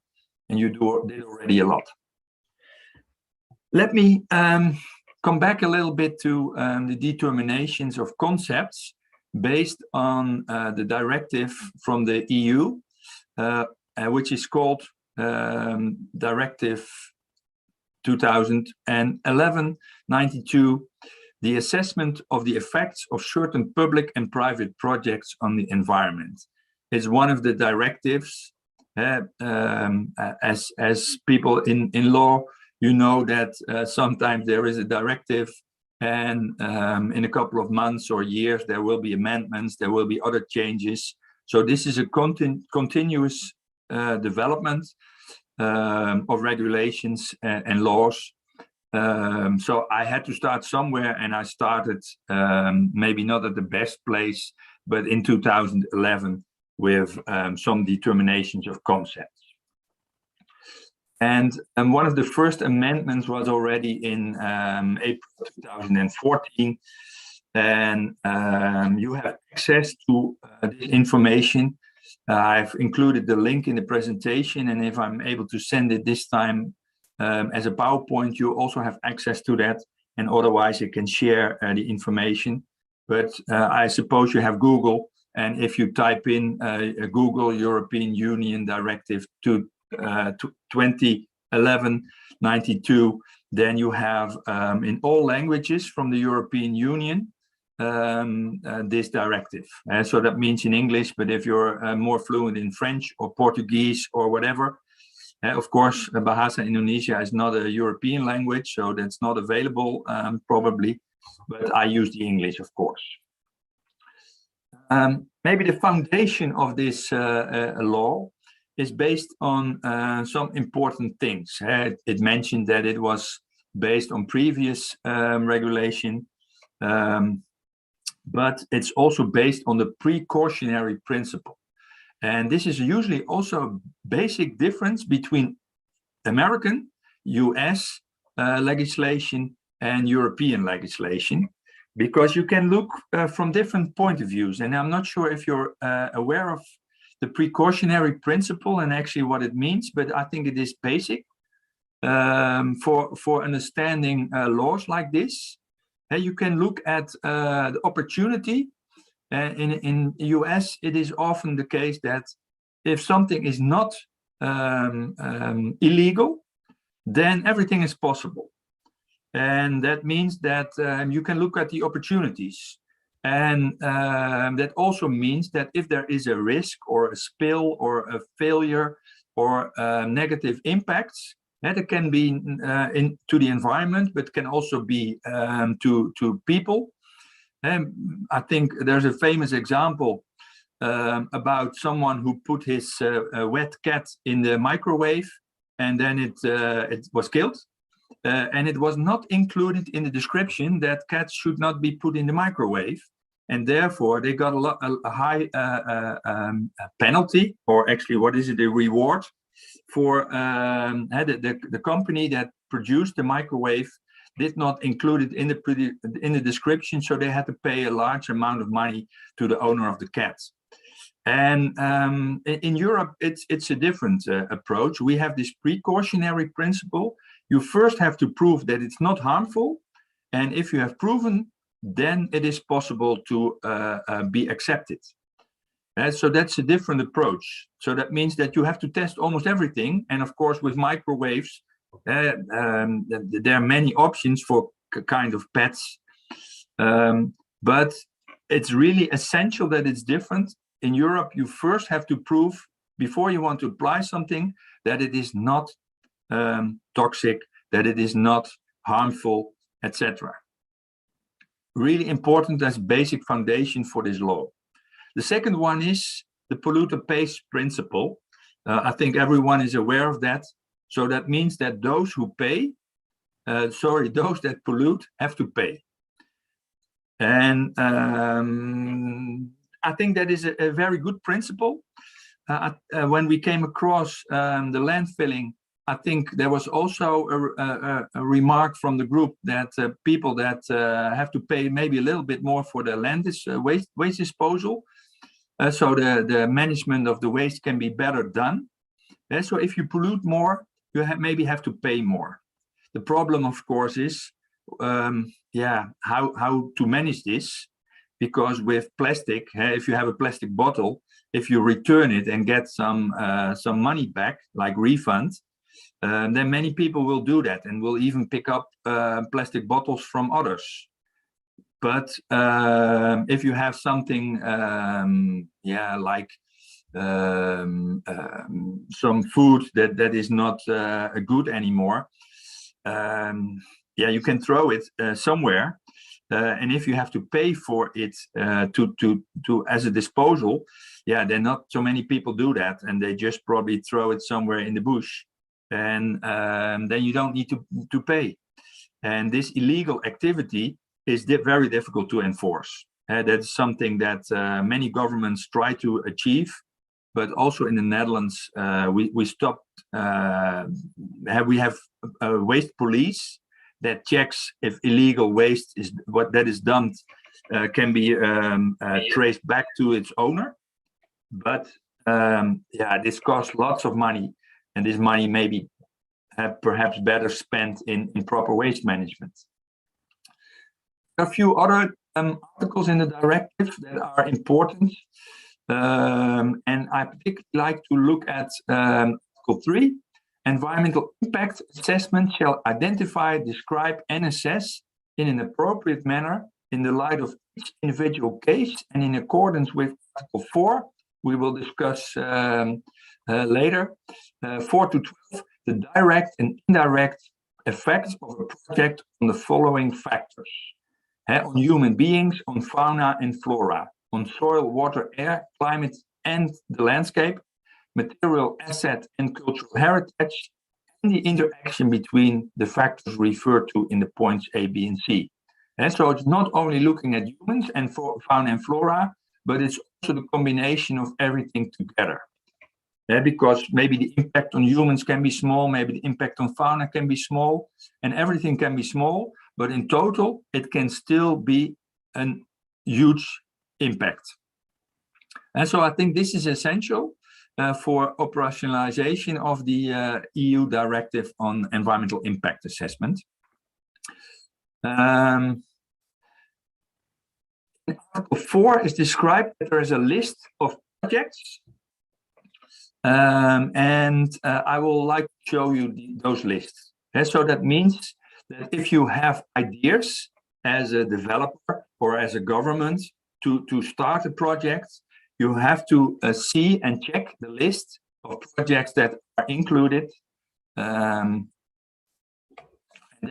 and you did already a lot. Let me come back a little bit to the determinations of concepts based on the directive from the EU, which is called Directive 2011-92, the assessment of the effects of certain public and private projects on the environment. It's one of the directives, as people in law, you know that sometimes there is a directive, and in a couple of months or years, there will be amendments, there will be other changes. So this is a continuous development of regulations and laws. So I had to start somewhere, and I started maybe not at the best place, but in 2011 with some determinations of concepts. And one of the first amendments was already in April 2014. And you have access to this information. I've included the link in the presentation, and if I'm able to send it this time as a PowerPoint, you also have access to that, and otherwise you can share the information. But I suppose you have Google, and if you type in Google European Union Directive to 2011-92, then you have in all languages from the European Union this directive. So that means in English, but if you're more fluent in French or Portuguese or whatever, of course, Bahasa Indonesia is not a European language, so that's not available probably, but I use the English, of course. Maybe the foundation of this law is based on some important things. It mentioned that it was based on previous regulation, but it's also based on the precautionary principle. And this is usually also a basic difference between American, US legislation and European legislation, because you can look from different point of views. And I'm not sure if you're aware of the precautionary principle and actually what it means, but I think it is basic for understanding laws like this. You can look at the opportunity. In the US, it is often the case that if something is not illegal, then everything is possible. And that means that you can look at the opportunities. And that also means that if there is a risk or a spill or a failure or negative impacts, that can be to the environment, but can also be to people. I think there's a famous example about someone who put his wet cat in the microwave, and then it was killed. And it was not included in the description that cats should not be put in the microwave. And therefore, they got a high penalty, or actually, what is it, a reward for the company that produced the microwave did not include it in the description, so they had to pay a large amount of money to the owner of the cat. And in Europe, it's a different approach. We have this precautionary principle. You first have to prove that it's not harmful, and if you have proven, then it is possible to be accepted. So that's a different approach. So that means that you have to test almost everything, and of course, with microwaves, there are many options for kind of pets, but it's really essential that it's different. In Europe, you first have to prove, before you want to apply something, that it is not toxic, that it is not harmful, etc. Really important as basic foundation for this law. The second one is the polluter pays principle. I think everyone is aware of that. So that means that those who pay, those that pollute have to pay. And I think that is a very good principle. When we came across the landfilling, I think there was also a remark from the group that people that have to pay maybe a little bit more for the waste disposal. So the management of the waste can be better done. So if you pollute more, you maybe have to pay more. The problem, of course, is how to manage this, because with plastic, if you have a plastic bottle, if you return it and get some money back, like refund, then many people will do that and will even pick up plastic bottles from others. But if you have something, like some food that is not good anymore, you can throw it somewhere, and if you have to pay for it to as a disposal, then not so many people do that, and they just probably throw it somewhere in the bush, and then you don't need to pay. And this illegal activity is very difficult to enforce. That's something that many governments try to achieve, but also in the Netherlands, we stopped. We have a waste police that checks if illegal waste is that is dumped can be traced back to its owner. But yeah, this costs lots of money, and this money may be perhaps better spent in proper waste management. A few other articles in the directive that are important, and I particularly like to look at Article 3. Environmental impact assessment shall identify, describe, and assess in an appropriate manner in the light of each individual case and in accordance with Article 4. We will discuss later. 4 to 12, the direct and indirect effects of a project on the following factors. On human beings, on fauna and flora, on soil, water, air, climate, and the landscape, material asset and cultural heritage, and the interaction between the factors referred to in the points A, B, and C. And so it's not only looking at humans and fauna and flora, but it's also the combination of everything together. Because maybe the impact on humans can be small, maybe the impact on fauna can be small, and everything can be small, but in total, it can still be a huge impact. And so I think this is essential for operationalization of the EU directive on environmental impact assessment. In Article 4 is described that there is a list of projects, and I will like to show you those lists. So that means that if you have ideas as a developer or as a government to start a project, you have to see and check the list of projects that are included.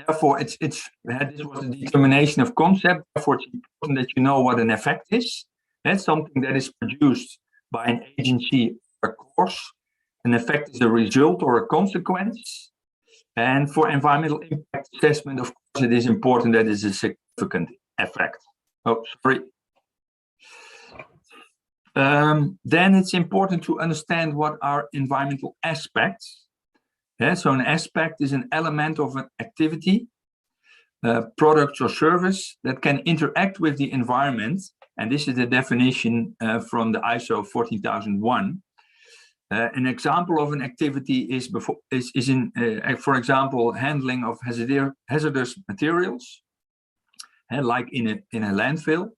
Therefore, this was a determination of concept. Therefore, it's important that you know what an effect is. That's something that is produced by an agency or a course. An effect is a result or a consequence. And for environmental impact assessment, of course, it is important that it is a significant effect. Oh, sorry. Then it's important to understand what are environmental aspects. So an aspect is an element of an activity, product or service that can interact with the environment. And this is the definition from the ISO 14001. An example of an activity is for example, handling of hazardous materials, like in a landfill.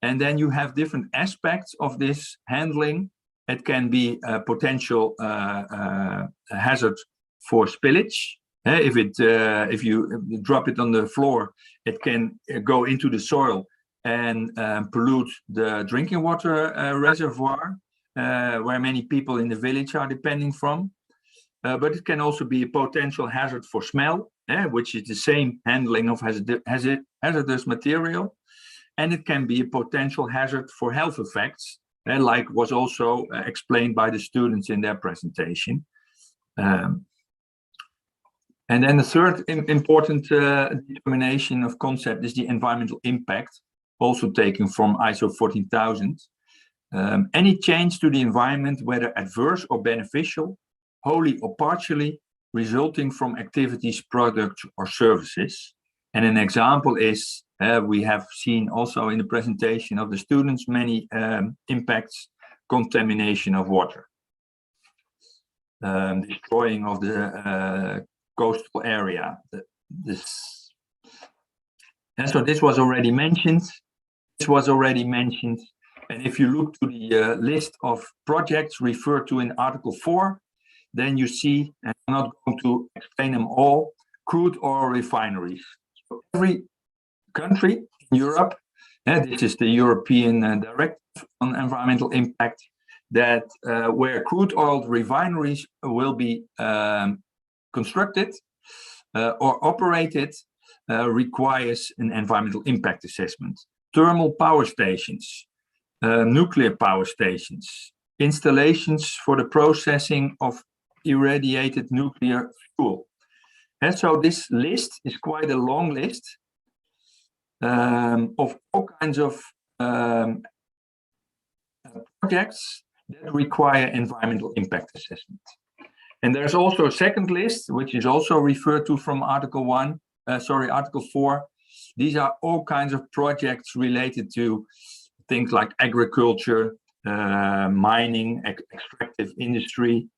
And then you have different aspects of this handling. It can be a potential hazard for spillage. If you drop it on the floor, it can go into the soil and pollute the drinking water reservoir, where many people in the village are depending from. But it can also be a potential hazard for smell, which is the same handling of hazardous material. And it can be a potential hazard for health effects, like was also explained by the students in their presentation. And then the third important determination of concept is the environmental impact, also taken from ISO 14000. Any change to the environment, whether adverse or beneficial, wholly or partially, resulting from activities, products, or services. And an example is, we have seen also in the presentation of the students, many impacts: contamination of water, destroying of the coastal area. And so this was already mentioned. And if you look to the list of projects referred to in Article 4, then you see, and I'm not going to explain them all, crude oil refineries. So every country in Europe, this is the European Directive on Environmental Impact, that where crude oil refineries will be constructed or operated, requires an environmental impact assessment. Thermal power stations, nuclear power stations, installations for the processing of irradiated nuclear fuel. And so this list is quite a long list of all kinds of projects that require environmental impact assessment. And there's also a second list, which is also referred to from Article 4. These are all kinds of projects related to things like agriculture, mining, extractive industry,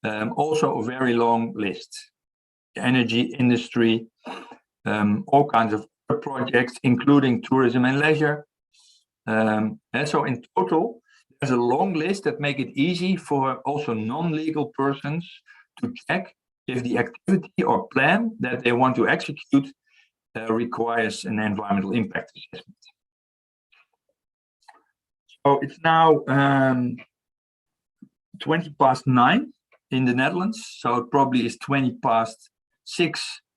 also a very long list. Energy industry, all kinds of projects, including tourism and leisure. And so in total, there's a long list that make it easy for also non-legal persons to check if the activity or plan that they want to execute requires an environmental impact assessment. So it's now 9:20 in the Netherlands, so it probably is 6:20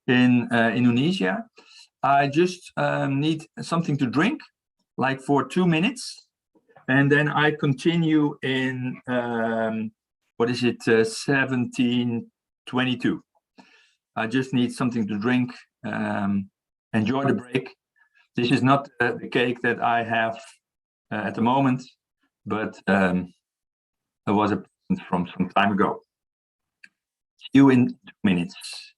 in Indonesia. I just need something to drink, like for 2 minutes, and then I continue in 17:22. I just need something to drink. Enjoy the break. This is not the cake that I have at the moment, but it was a present from some time ago. See you in 2 minutes.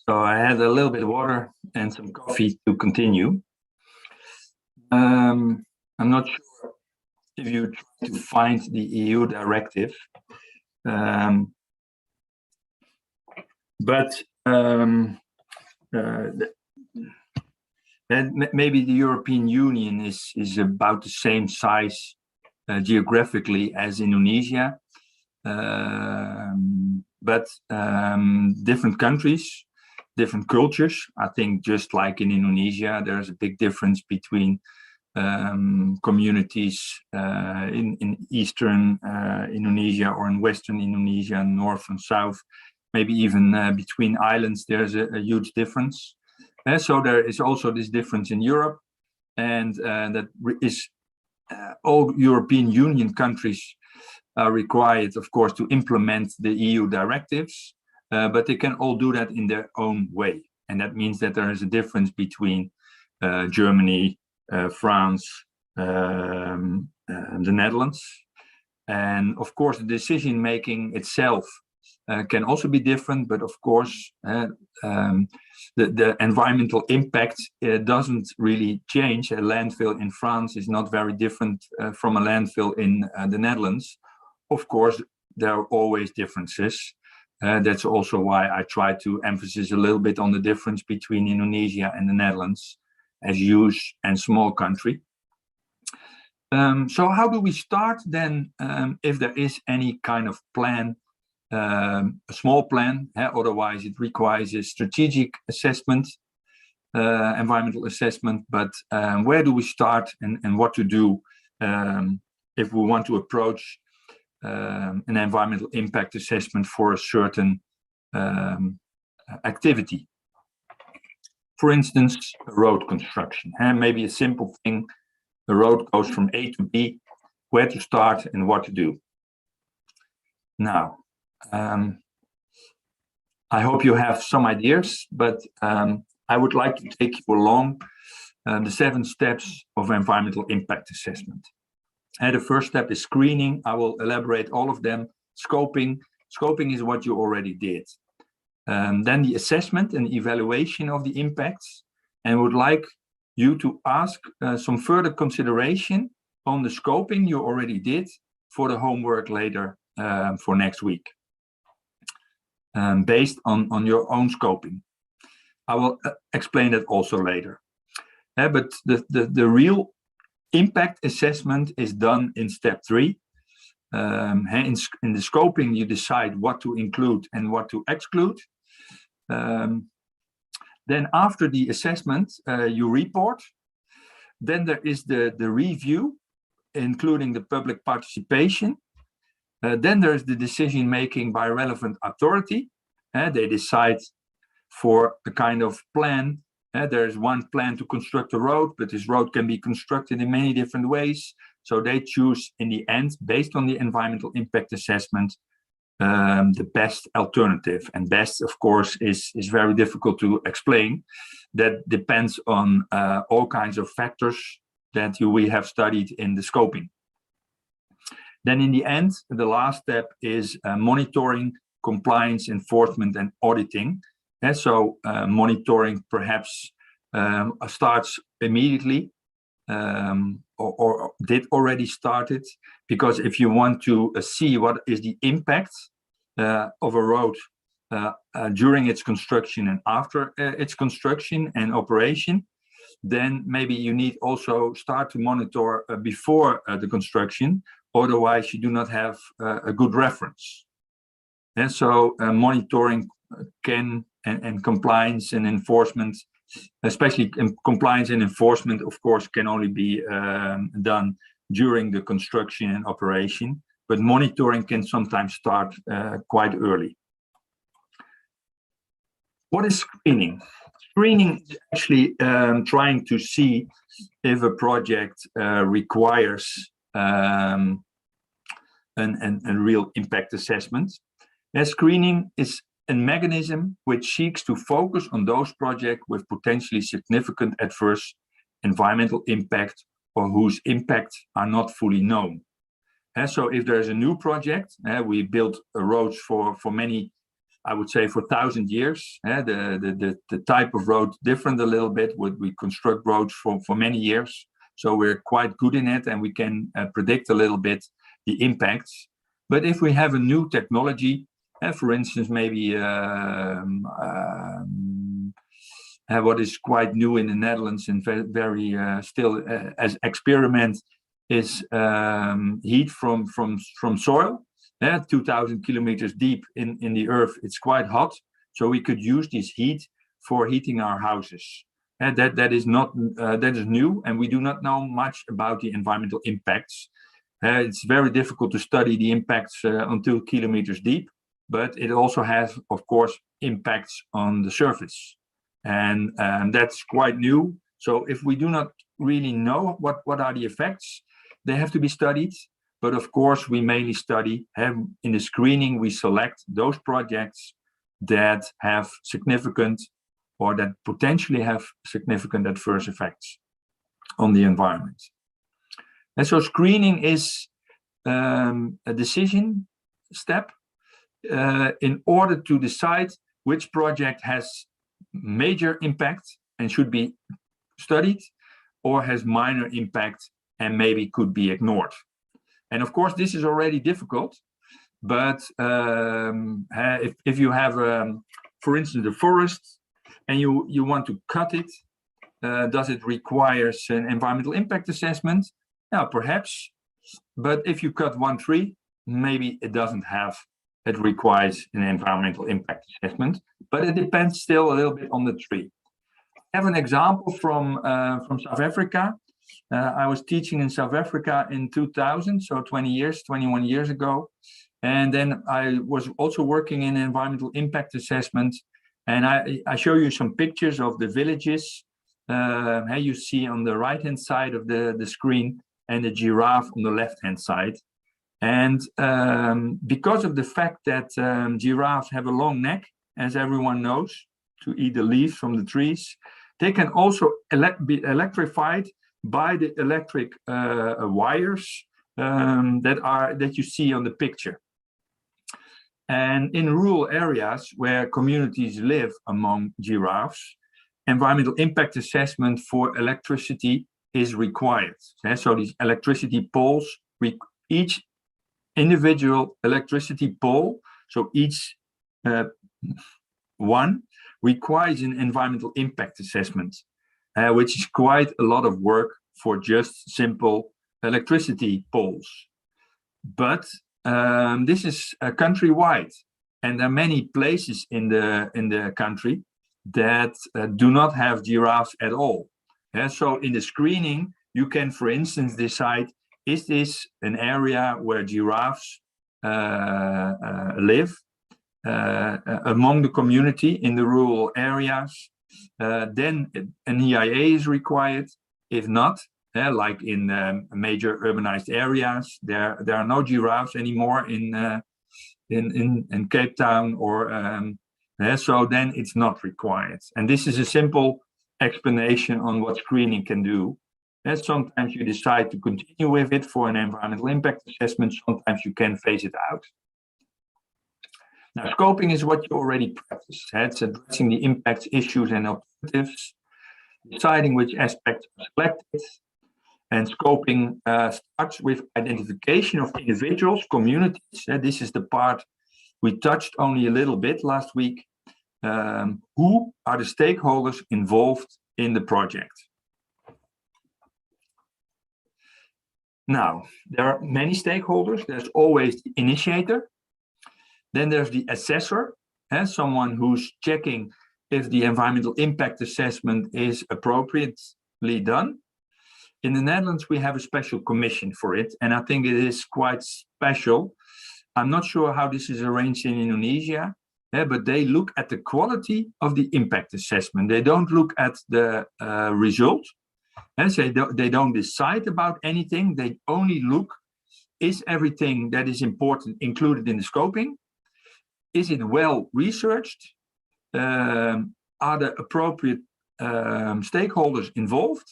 So I had a little bit of water and some coffee to continue. I'm not sure if you try to find the EU directive, but maybe the European Union is about the same size geographically as Indonesia, but different countries, different cultures. I think just like in Indonesia, there's a big difference between communities in Eastern Indonesia or in Western Indonesia, North and South, maybe even between islands, there's a huge difference. So there is also this difference in Europe, and that is all European Union countries are required, of course, to implement the EU directives, but they can all do that in their own way. And that means that there is a difference between Germany, France, the Netherlands. And of course, the decision making itself can also be different, but of course, the environmental impact doesn't really change. A landfill in France is not very different from a landfill in the Netherlands. Of course, there are always differences. That's also why I try to emphasize a little bit on the difference between Indonesia and the Netherlands as huge and small country. So how do we start then if there is any kind of plan? A small plan, otherwise it requires a strategic assessment, environmental assessment, but where do we start and what to do if we want to approach an environmental impact assessment for a certain activity? For instance, road construction, maybe a simple thing, the road goes from A to B, where to start and what to do. Now, I hope you have some ideas, but I would like to take you along the 7 steps of environmental impact assessment. The first step is screening. I will elaborate all of them. Scoping. Scoping is what you already did. Then the assessment and evaluation of the impacts. And I would like you to ask some further consideration on the scoping you already did for the homework later for next week. Based on your own scoping. I will explain that also later. But the real impact assessment is done in step 3. In the scoping, you decide what to include and what to exclude. Then after the assessment, you report. Then there is the review, including the public participation. Then there's the decision making by relevant authority. They decide for a kind of plan. There's one plan to construct a road, but this road can be constructed in many different ways. So they choose in the end, based on the environmental impact assessment, the best alternative. And best, of course, is very difficult to explain. That depends on all kinds of factors that we have studied in the scoping. Then in the end, the last step is monitoring, compliance, enforcement, and auditing. And so monitoring perhaps starts immediately or did already started, because if you want to see what is the impact of a road during its construction and after its construction and operation, then maybe you need also start to monitor before the construction. Otherwise, you do not have a good reference. And so monitoring can and compliance and enforcement, especially compliance and enforcement, of course, can only be done during the construction and operation, but monitoring can sometimes start quite early. What is screening? Screening is actually trying to see if a project requires a real impact assessment. Screening is a mechanism which seeks to focus on those projects with potentially significant adverse environmental impact or whose impacts are not fully known. So if there's a new project, we built roads for many, I would say for 1,000 years. The type of road different a little bit. We construct roads for many years, so we're quite good in it, and we can predict a little bit the impacts. But if we have a new technology, for instance, maybe what is quite new in the Netherlands and very still as experiment is heat from soil. 2,000 kilometers deep in the earth, it's quite hot, so we could use this heat for heating our houses. And that is new, and we do not know much about the environmental impacts. It's very difficult to study the impacts until kilometers deep, but it also has, of course, impacts on the surface, and that's quite new. So if we do not really know what are the effects, they have to be studied. But of course, we mainly study, in the screening, we select those projects that have significant or that potentially have significant adverse effects on the environment. And so screening is a decision step in order to decide which project has major impact and should be studied, or has minor impact and maybe could be ignored. And of course, this is already difficult, but if you have, for instance, a forest and you want to cut it, does it require an environmental impact assessment? Yeah, perhaps. But if you cut one tree, maybe it requires an environmental impact assessment, but it depends still a little bit on the tree. I have an example from South Africa. I was teaching in South Africa in 2000, so 21 years ago. And then I was also working in environmental impact assessment. And I show you some pictures of the villages. You see on the right-hand side of the screen, and the giraffe on the left-hand side. And because of the fact that giraffes have a long neck, as everyone knows, to eat the leaves from the trees, they can also be electrified by the electric wires that you see on the picture. And in rural areas where communities live among giraffes, environmental impact assessment for electricity is required. So these electricity poles, each individual electricity pole, so each one requires an environmental impact assessment, which is quite a lot of work for just simple electricity poles. But this is countrywide, and there are many places in the country that do not have giraffes at all. So in the screening, you can, for instance, decide, is this an area where giraffes live among the community in the rural areas? Then an EIA is required. If not, like in major urbanized areas, there are no giraffes anymore in Cape Town, or so then it's not required. And this is a simple explanation on what screening can do. And sometimes you decide to continue with it for an environmental impact assessment. Sometimes you can phase it out. Now, scoping is what you already practice. It's addressing the impacts, issues, and alternatives, deciding which aspects are selected. And scoping starts with identification of individuals, communities. This is the part we touched only a little bit last week. Who are the stakeholders involved in the project? Now, there are many stakeholders. There's always the initiator. Then there's the assessor, someone who's checking if the environmental impact assessment is appropriately done. In the Netherlands, we have a special commission for it, and I think it is quite special. I'm not sure how this is arranged in Indonesia, but they look at the quality of the impact assessment. They don't look at the result. And so they don't decide about anything. They only look, is everything that is important included in the scoping? Is it well researched? Are the appropriate stakeholders involved?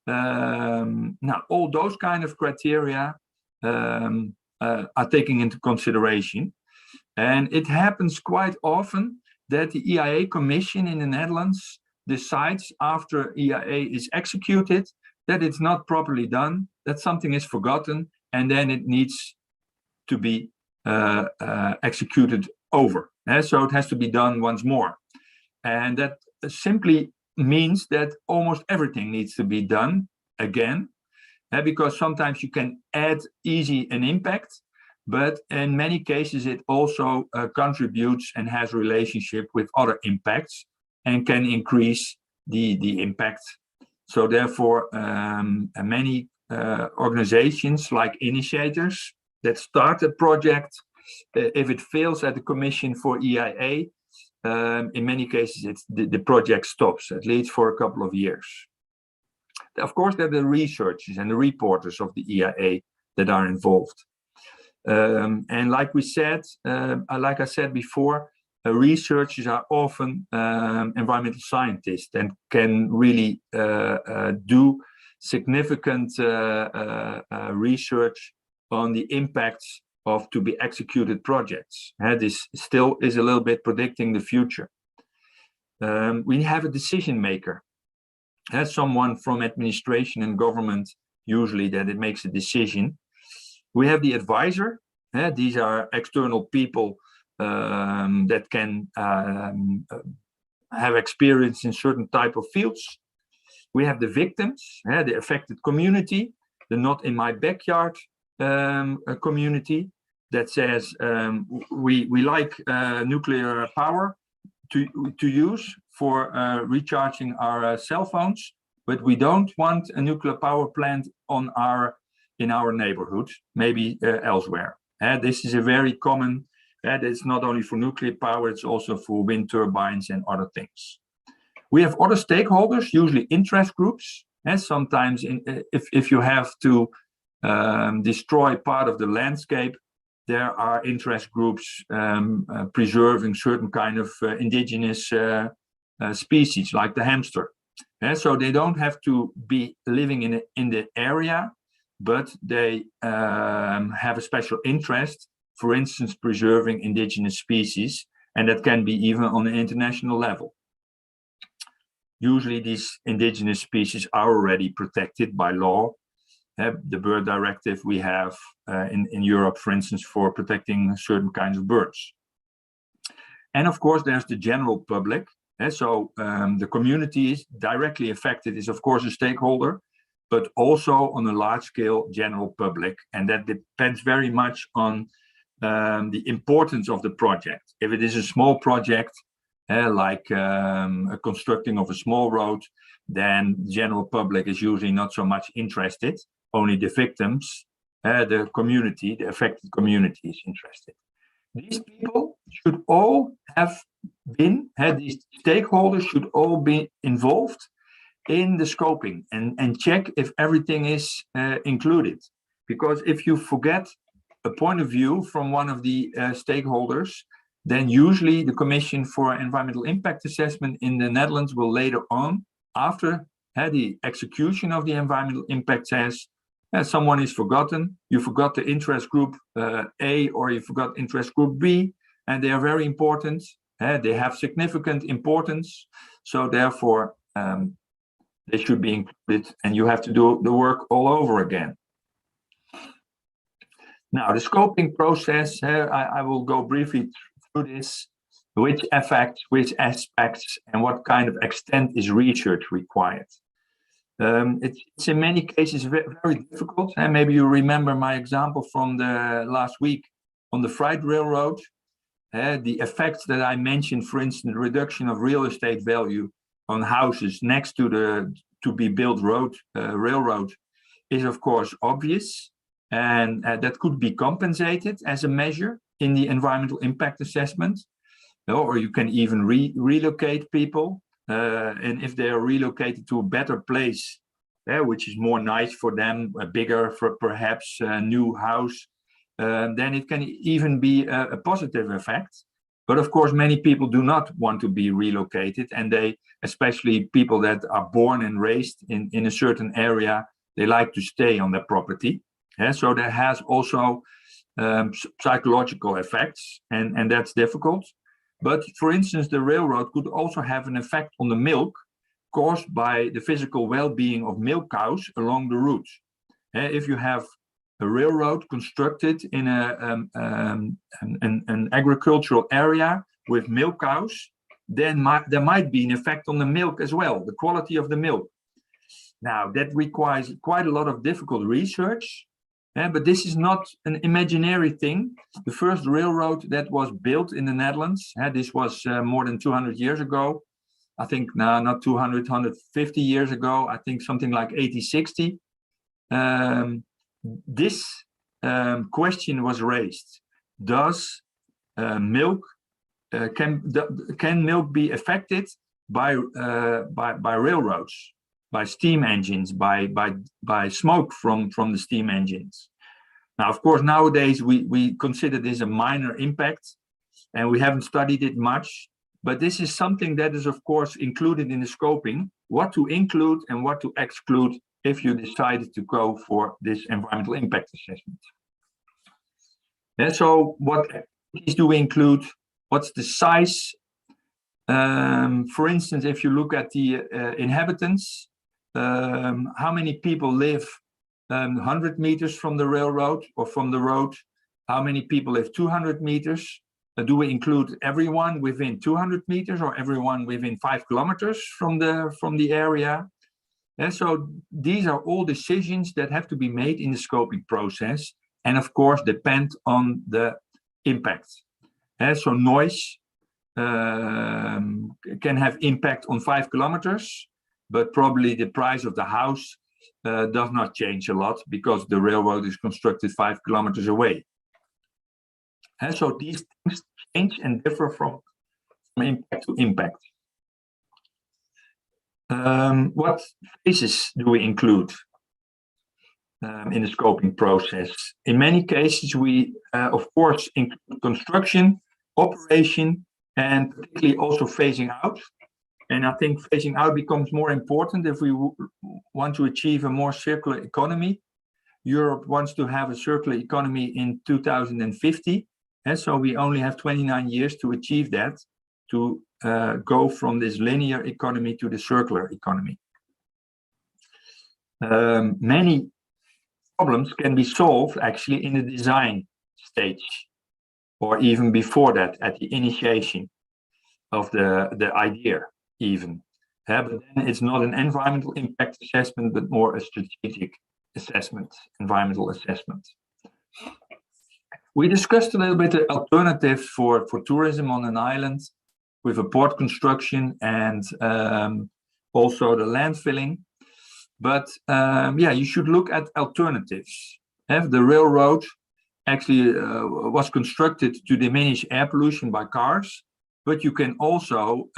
Now, all those kind of criteria are taken into consideration. And it happens quite often that the EIA Commission in the Netherlands decides after EIA is executed that it's not properly done, that something is forgotten, and then it needs to be executed over. So it has to be done once more. And that simply means that almost everything needs to be done again, because sometimes you can add easy an impact, but in many cases it also contributes and has relationship with other impacts and can increase the impact. So therefore, many organizations like initiators that start a project, if it fails at the Commission for EIA, in many cases the project stops, at least for a couple of years. Of course, there are the researchers and the reporters of the EIA that are involved. And like we said, like I said before, researchers are often environmental scientists and can really do significant research on the impacts of to be executed projects. This still is a little bit predicting the future. We have a decision maker, someone from administration and government, usually, that it makes a decision. We have the advisor. These are external people that can have experience in certain type of fields. We have the victims, the affected community, the not in my backyard community that says we like nuclear power to use for recharging our cell phones, but we don't want a nuclear power plant in our neighborhood, maybe elsewhere. This is a very common, it's not only for nuclear power, it's also for wind turbines and other things. We have other stakeholders, usually interest groups. Sometimes if you have to destroy part of the landscape, there are interest groups preserving certain kind of indigenous species, like the hamster. So they don't have to be living in the area, but they have a special interest, for instance, preserving indigenous species, and that can be even on an international level. Usually these indigenous species are already protected by law. The bird directive we have in Europe, for instance, for protecting certain kinds of birds. And of course, there's the general public. So the community is directly affected is, of course, a stakeholder, but also on a large scale general public. And that depends very much on the importance of the project. If it is a small project, like a constructing of a small road, then the general public is usually not so much interested. Only the victims, the community, the affected community is interested. These people should all have been, these stakeholders should all be involved in the scoping and check if everything is included. Because if you forget a point of view from one of the stakeholders, then usually the Commission for Environmental Impact Assessment in the Netherlands will later on, after the execution of the environmental impact, says, someone is forgotten, you forgot the interest group A, or you forgot interest group B, and they are very important. They have significant importance, so therefore they should be included, and you have to do the work all over again. Now, the scoping process, I will go briefly through this, which effects, which aspects, and what kind of extent is research required. It's in many cases very difficult, and maybe you remember my example from the last week on the freight railroad. The effects that I mentioned, for instance, reduction of real estate value on houses next to the to be built railroad is of course obvious, and that could be compensated as a measure in the environmental impact assessment, or you can even relocate people, and if they are relocated to a better place, which is more nice for them, a bigger, for perhaps a new house, then it can even be a positive effect. But of course, many people do not want to be relocated, and they, especially people that are born and raised in a certain area, they like to stay on their property. So there has also psychological effects, and that's difficult. But for instance, the railroad could also have an effect on the milk caused by the physical well-being of milk cows along the route. If you have a railroad constructed in an agricultural area with milk cows, then there might be an effect on the milk as well, the quality of the milk. Now, that requires quite a lot of difficult research, but this is not an imaginary thing. The first railroad that was built in the Netherlands, this was more than 200 years ago. I think, no, not 200, 150 years ago, I think something like 80, 60. This question was raised. Does milk, can milk be affected by railroads, by steam engines, by smoke from the steam engines? Now, of course, nowadays we consider this a minor impact, and we haven't studied it much. But this is something that is, of course, included in the scoping, what to include and what to exclude if you decided to go for this environmental impact assessment. And so what activities do we include? What's the size? For instance, if you look at the inhabitants, how many people live 100 meters from the railroad or from the road? How many people live 200 meters? Do we include everyone within 200 meters or everyone within 5 kilometers from the area? And so these are all decisions that have to be made in the scoping process, and of course depend on the impact. And so noise can have impact on 5 kilometers, but probably the price of the house does not change a lot because the railroad is constructed 5 kilometers away. And so these things change and differ from impact to impact. What phases do we include in the scoping process? In many cases, we, of course, include construction, operation, and particularly also phasing out. And I think phasing out becomes more important if we want to achieve a more circular economy. Europe wants to have a circular economy in 2050. And so we only have 29 years to achieve that, to go from this linear economy to the circular economy. Many problems can be solved actually in the design stage, or even before that, at the initiation of the idea even. But then it's not an environmental impact assessment, but more a strategic assessment, environmental assessment. We discussed a little bit the alternatives for tourism on an island with a port construction and also the landfilling. But yeah, you should look at alternatives. The railroad actually was constructed to diminish air pollution by cars, but you can also,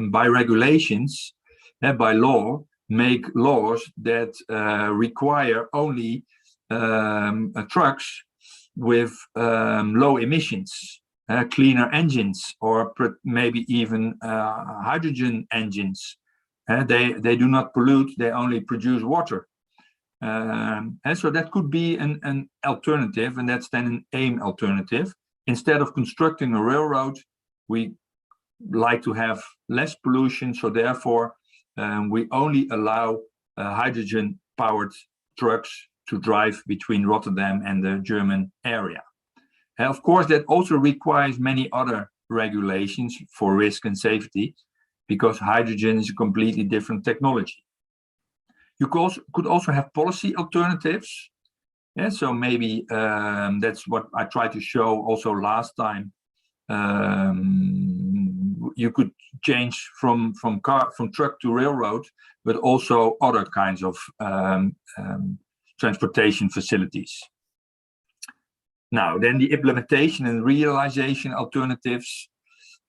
by regulations, by law, make laws that require only trucks with low emissions, cleaner engines, or maybe even hydrogen engines. They do not pollute, they only produce water. And so that could be an alternative, and that's then an AIM alternative. Instead of constructing a railroad, we like to have less pollution, so therefore we only allow hydrogen-powered trucks to drive between Rotterdam and the German area. And of course, that also requires many other regulations for risk and safety, because hydrogen is a completely different technology. You could also have policy alternatives. Yeah, so maybe that's what I tried to show also last time. You could change from truck to railroad, but also other kinds of transportation facilities. Now, then the implementation and realization alternatives.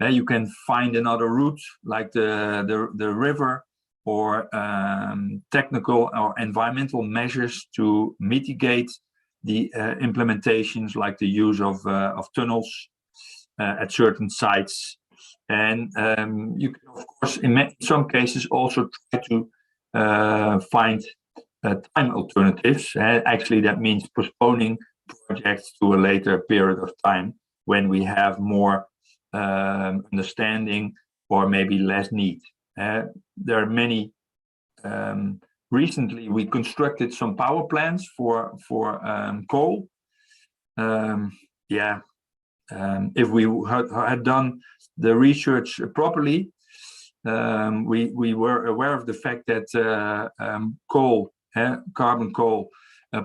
You can find another route like the river, or technical or environmental measures to mitigate the implementations, like the use of tunnels at certain sites. And you can, of course, in some cases also try to find time alternatives. Actually, that means postponing projects to a later period of time when we have more understanding or maybe less need. There are many. Recently, we constructed some power plants for coal. If we had done the research properly, we were aware of the fact that coal, carbon coal,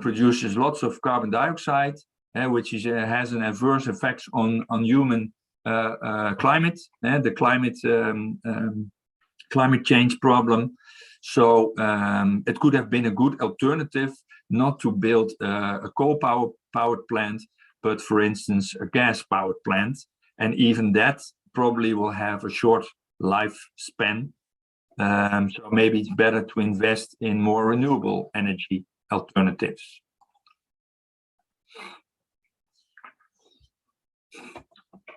produces lots of carbon dioxide, which has an adverse effect on human climate, the climate change problem. So it could have been a good alternative not to build a coal powered plant, but for instance, a gas powered plant. And even that probably will have a short lifespan. So maybe it's better to invest in more renewable energy alternatives.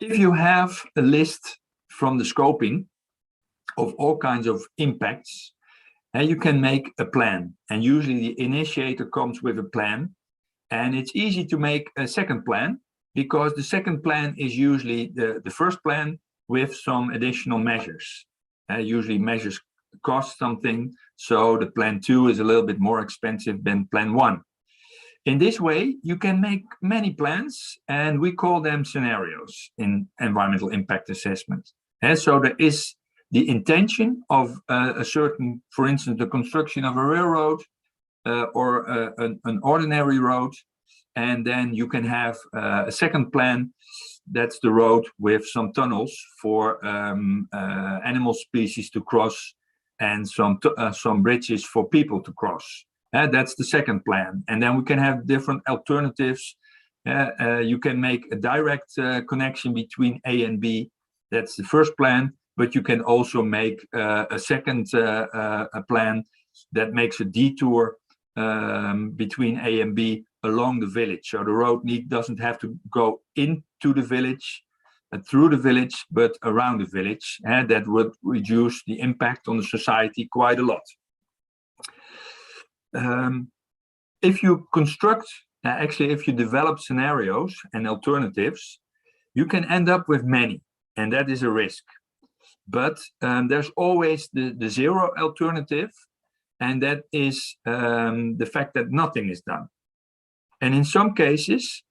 If you have a list from the scoping of all kinds of impacts, and you can make a plan, and usually the initiator comes with a plan, and it's easy to make a second plan because the second plan is usually the first plan with some additional measures. Usually measures cost something, so the plan 2 is a little bit more expensive than plan 1. In this way, you can make many plans, and we call them scenarios in environmental impact assessment. So there is the intention of a certain, for instance, the construction of a railroad or an ordinary road, and then you can have a second plan. That's the road with some tunnels for animal species to cross and some bridges for people to cross. That's the second plan. And then we can have different alternatives. You can make a direct connection between A and B. That's the first plan. But you can also make a second plan that makes a detour between A and B along the village. So the road doesn't have to go into the village, through the village, but around the village. And that would reduce the impact on the society quite a lot. If you construct, if you develop scenarios and alternatives, you can end up with many, and that is a risk. But there's always the zero alternative, and that is the fact that nothing is done. And in some cases,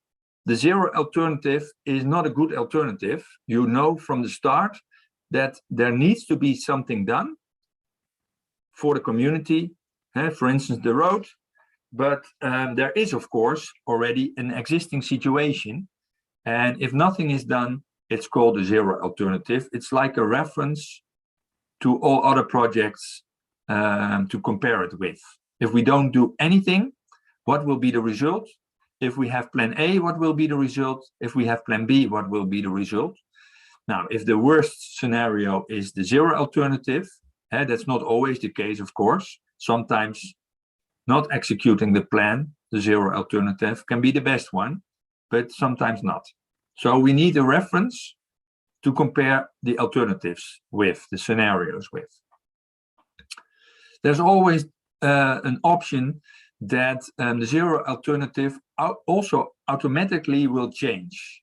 the zero alternative is not a good alternative. You know from the start that there needs to be something done for the community, for instance, the road. But there is, of course, already an existing situation. And if nothing is done, it's called a zero alternative. It's like a reference to all other projects to compare it with. If we don't do anything, what will be the result? If we have plan A, what will be the result? If we have plan B, what will be the result? Now, if the worst scenario is the zero alternative, that's not always the case, of course. Sometimes not executing the plan, the zero alternative, can be the best one, but sometimes not. So we need a reference to compare the alternatives with, the scenarios with. There's always an option that the zero alternative also automatically will change.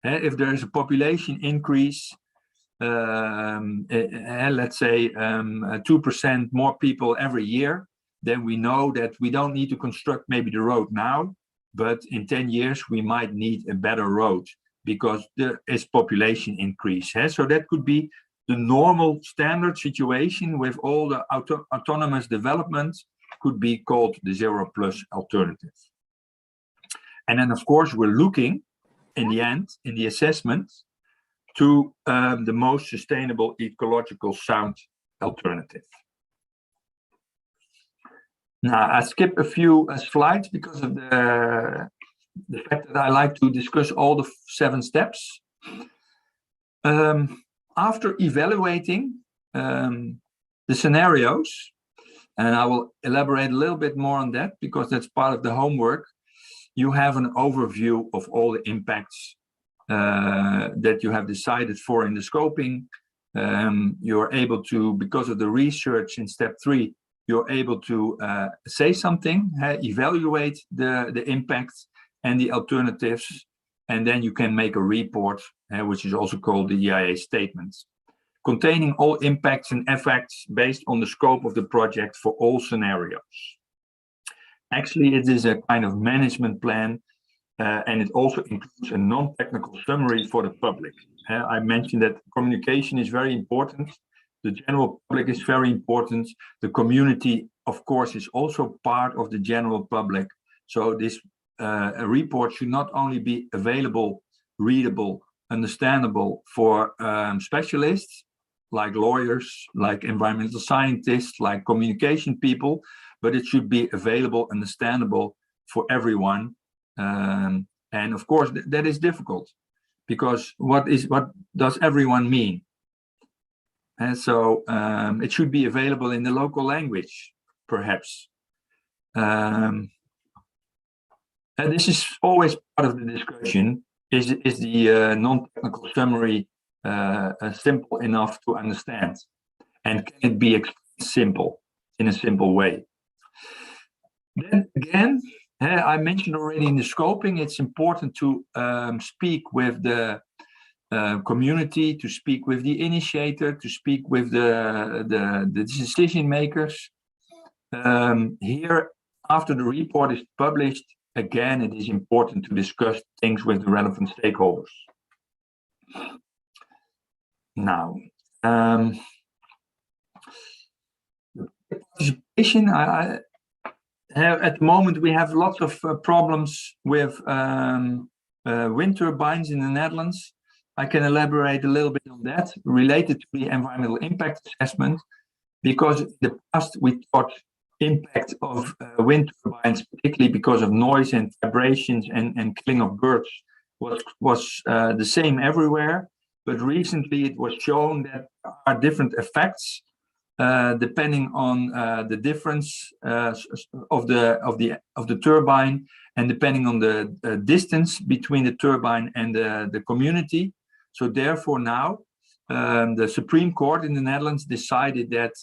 If there is a population increase, let's say 2% more people every year, then we know that we don't need to construct maybe the road now, but in 10 years we might need a better road because there is population increase. So that could be the normal standard situation with all the autonomous development, could be called the 0+ alternative. And then, of course, we're looking in the end, in the assessment, to the most sustainable, ecological sound alternative. Now, I skip a few slides because of the fact that I like to discuss all the 7 steps. After evaluating the scenarios, and I will elaborate a little bit more on that because that's part of the homework, you have an overview of all the impacts that you have decided for in the scoping. You're able to, because of the research in step 3, you're able to say something, evaluate the impacts, and the alternatives, and then you can make a report, which is also called the EIA statement, containing all impacts and effects based on the scope of the project for all scenarios. Actually, it is a kind of management plan, and it also includes a non-technical summary for the public. I mentioned that communication is very important. The general public is very important. The community, of course, is also part of the general public. So this a report should not only be available, readable, understandable for specialists, like lawyers, like environmental scientists, like communication people, but it should be available, understandable for everyone. And of course, that is difficult, because what does everyone mean? And so it should be available in the local language, perhaps. And this is always part of the discussion. Is the non-technical summary simple enough to understand? And can it be explained in a simple way? Then again, I mentioned already in the scoping, it's important to speak with the community, to speak with the initiator, to speak with the decision makers. Here, after the report is published, again, it is important to discuss things with the relevant stakeholders. Now, participation, at the moment, we have lots of problems with wind turbines in the Netherlands. I can elaborate a little bit on that related to the environmental impact assessment, because in the past we thought impact of wind turbines, particularly because of noise and vibrations and killing of birds, was the same everywhere. But recently it was shown that there are different effects depending on the difference of the turbine, and depending on the distance between the turbine and the community. So therefore now the Supreme Court in the Netherlands decided that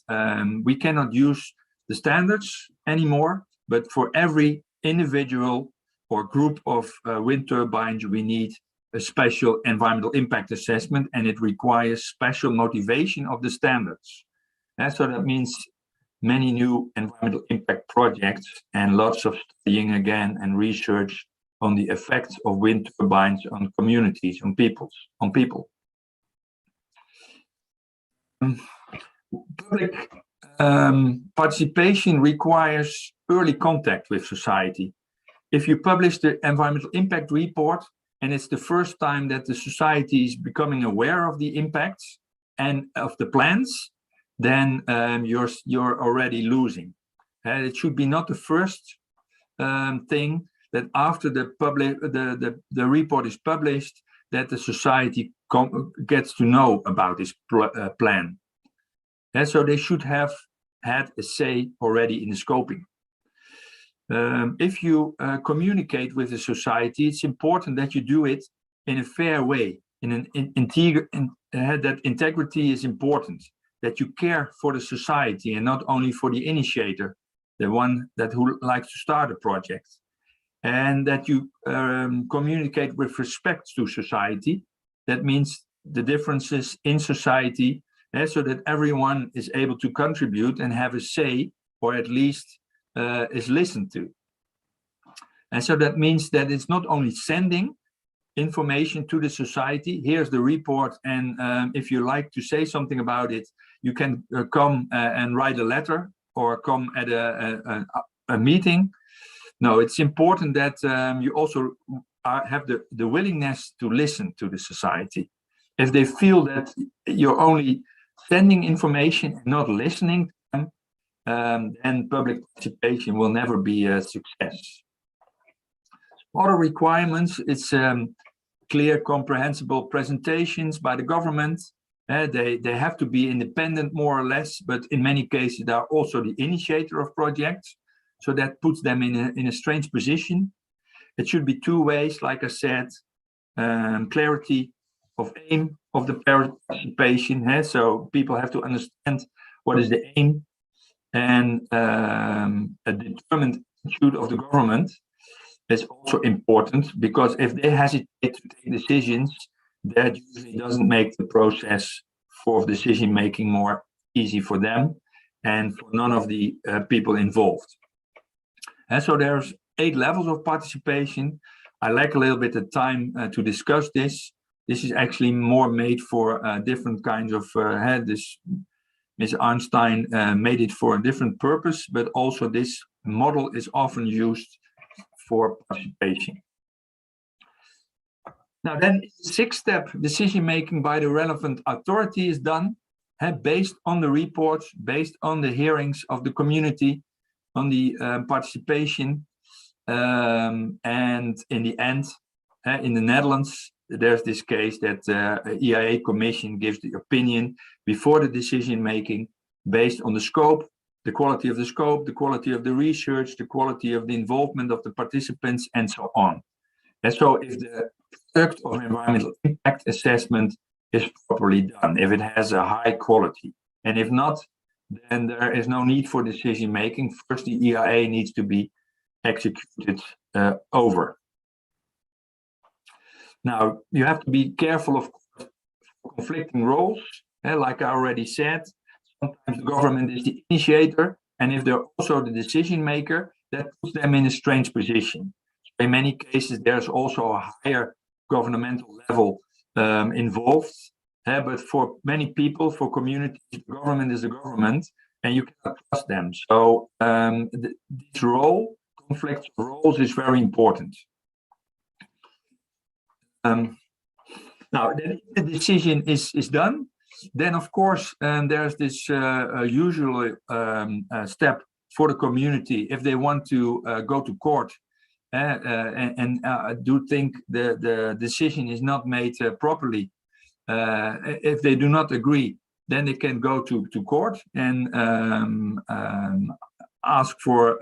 we cannot use the standards anymore, but for every individual or group of wind turbines, we need a special environmental impact assessment, and it requires special motivation of the standards. And so that means many new environmental impact projects and lots of studying again and research on the effects of wind turbines on communities, on people. Public participation requires early contact with society. If you publish the environmental impact report, and it's the first time that the society is becoming aware of the impacts and of the plans, then you're already losing. It should be not the first thing that after the report is published, that the society gets to know about this plan. And so they should have had a say already in the scoping. If you communicate with the society, it's important that you do it in a fair way. That integrity is important. That you care for the society and not only for the initiator, the one who likes to start a project, and that you communicate with respect to society. That means the differences in society, so that everyone is able to contribute and have a say, or at least is listened to. And so that means that it's not only sending information to the society, here's the report, and if you like to say something about it, you can come and write a letter or come at a meeting. No, it's important that you also have the willingness to listen to the society. If they feel that you're only sending information and not listening to them, then public participation will never be a success. Other requirements, it's clear, comprehensible presentations by the government. They have to be independent, more or less, but in many cases they are also the initiator of projects. So that puts them in a strange position. It should be two ways, like I said, clarity of aim of the participation. So people have to understand what is the aim, and a determined attitude of the government. is also important, because if they hesitate to take decisions, that usually doesn't make the process for decision making more easy for them and for none of the people involved. And so there's 8 levels of participation. I lack a little bit of time to discuss this. This is actually more made for different kinds of, Ms. Einstein made it for a different purpose, but also this model is often used for participation. Now then, the 6-step decision-making by the relevant authority is done, based on the reports, based on the hearings of the community, on the participation, and in the end, in the Netherlands, there's this case that EIA Commission gives the opinion before the decision-making based on the scope, the quality of the scope, the quality of the research, the quality of the involvement of the participants, and so on. And so if the product of environmental impact assessment is properly done, if it has a high quality, and if not, then there is no need for decision making. First, the EIA needs to be executed over. Now, you have to be careful of conflicting roles. Like I already said, sometimes the government is the initiator, and if they're also the decision maker, that puts them in a strange position. In many cases, there's also a higher governmental level involved. But for many people, for communities, the government is the government, and you cannot trust them. So this role, conflict of roles, is very important. Now, then the decision is done. Then, of course, there's this usual step for the community if they want to go to court and do think the decision is not made properly. If they do not agree, then they can go to court and ask for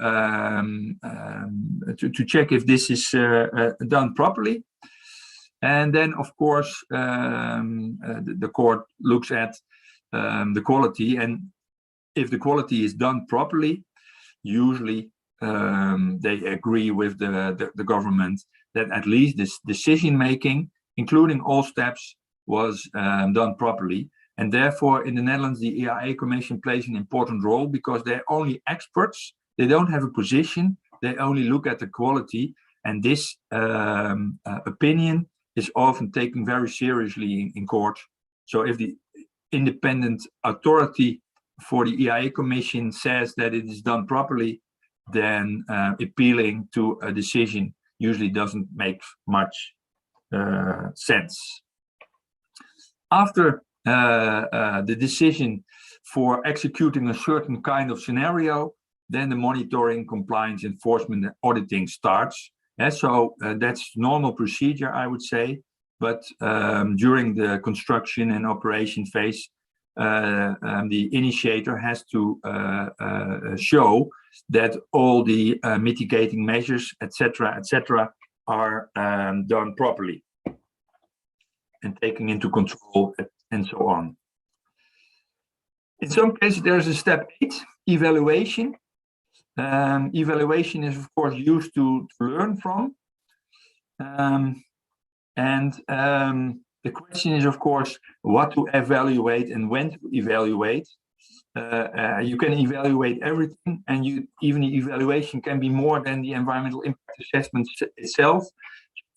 to check if this is done properly. And then, of course, the court looks at the quality, and if the quality is done properly, usually they agree with the government that at least this decision making, including all steps, was done properly. And therefore, in the Netherlands, the EIA Commission plays an important role because they're only experts. They don't have a position. They only look at the quality. And this opinion is often taken very seriously in court. So if the independent authority for the EIA Commission says that it is done properly, then appealing to a decision usually doesn't make much sense. After the decision for executing a certain kind of scenario, then the monitoring, compliance, enforcement, and auditing starts. So that's normal procedure, I would say. But during the construction and operation phase, the initiator has to show that all the mitigating measures, etc., are done properly and taken into control, and so on. In some cases, there's a step 8, evaluation. Evaluation is, of course, used to learn from. The question is, of course, what to evaluate and when to evaluate. You can evaluate everything, and even the evaluation can be more than the environmental impact assessment itself.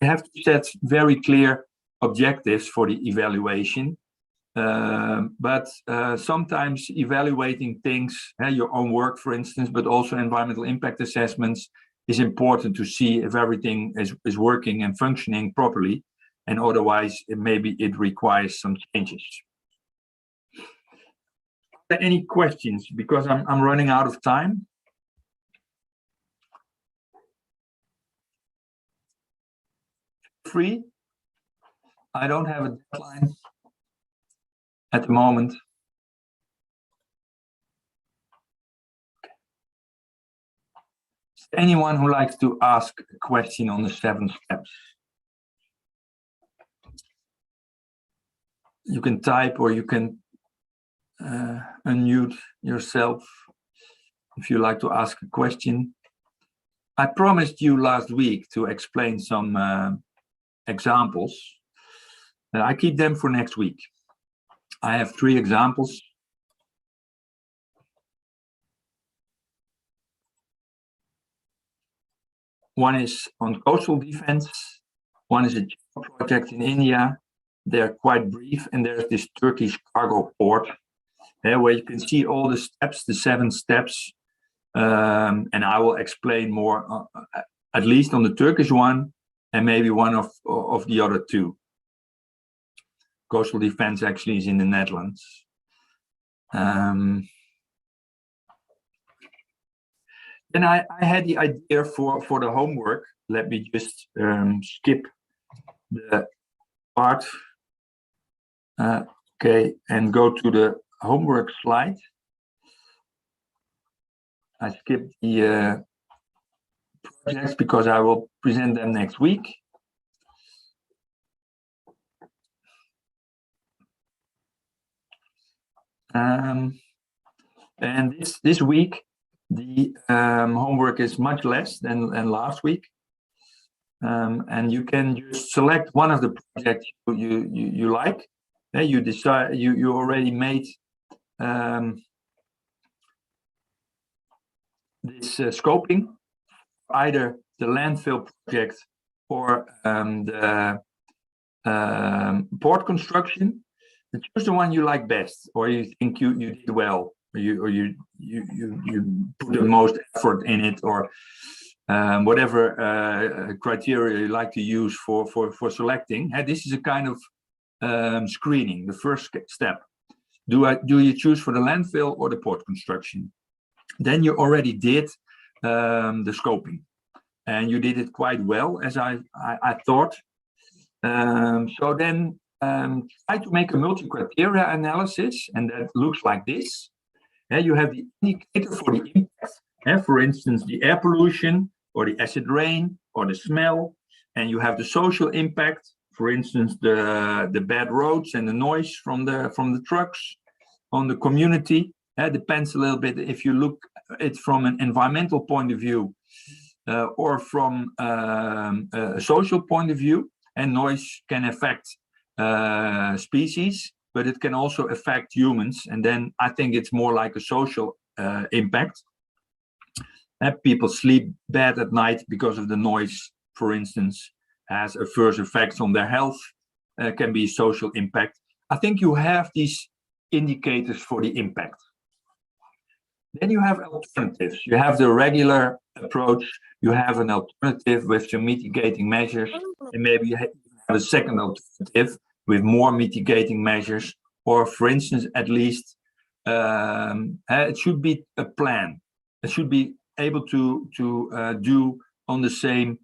You have to set very clear objectives for the evaluation. But sometimes evaluating things, your own work, for instance, but also environmental impact assessments, is important to see if everything is working and functioning properly, and otherwise maybe it requires some changes. Are there any questions? Because I'm running out of time. Free. I don't have a deadline at the moment. Is there anyone who likes to ask a question on the 7 steps? You can type, or you can unmute yourself if you like to ask a question. I promised you last week to explain some examples. I keep them for next week. I have 3 examples. One is on coastal defense. One is a project in India. They're quite brief, and there's this Turkish cargo port where you can see all the steps, the 7 steps. And I will explain more, at least on the Turkish one, and maybe one of the other 2. Coastal defense actually is in the Netherlands. Then I had the idea for the homework. Let me just skip the part. Okay, and go to the homework slide. I skipped the projects because I will present them next week. And this week, the homework is much less than last week. And you can just select one of the projects you like. You decide, you already made this scoping, either the landfill project or the port construction. Choose the one you like best, or you think you did well, or you put the most effort in it, or whatever criteria you like to use for selecting. This is a kind of screening, the first step. Do you choose for the landfill or the port construction? Then you already did the scoping, and you did it quite well, as I thought. So then try to make a multi-criteria analysis, and that looks like this. You have the indicator for the impact, for instance, the air pollution, or the acid rain, or the smell, and you have the social impact, for instance, the bad roads and the noise from the trucks on the community. Depends a little bit if you look it from an environmental point of view or from a social point of view. And noise can affect species, but it can also affect humans. And then I think it's more like a social impact. People sleep bad at night because of the noise, for instance, has adverse effects on their health, can be social impact. I think you have these indicators for the impact. Then you have alternatives. You have the regular approach. You have an alternative with some mitigating measures, and maybe you have a second alternative with more mitigating measures, or for instance, at least it should be a plan. It should be able to do on the same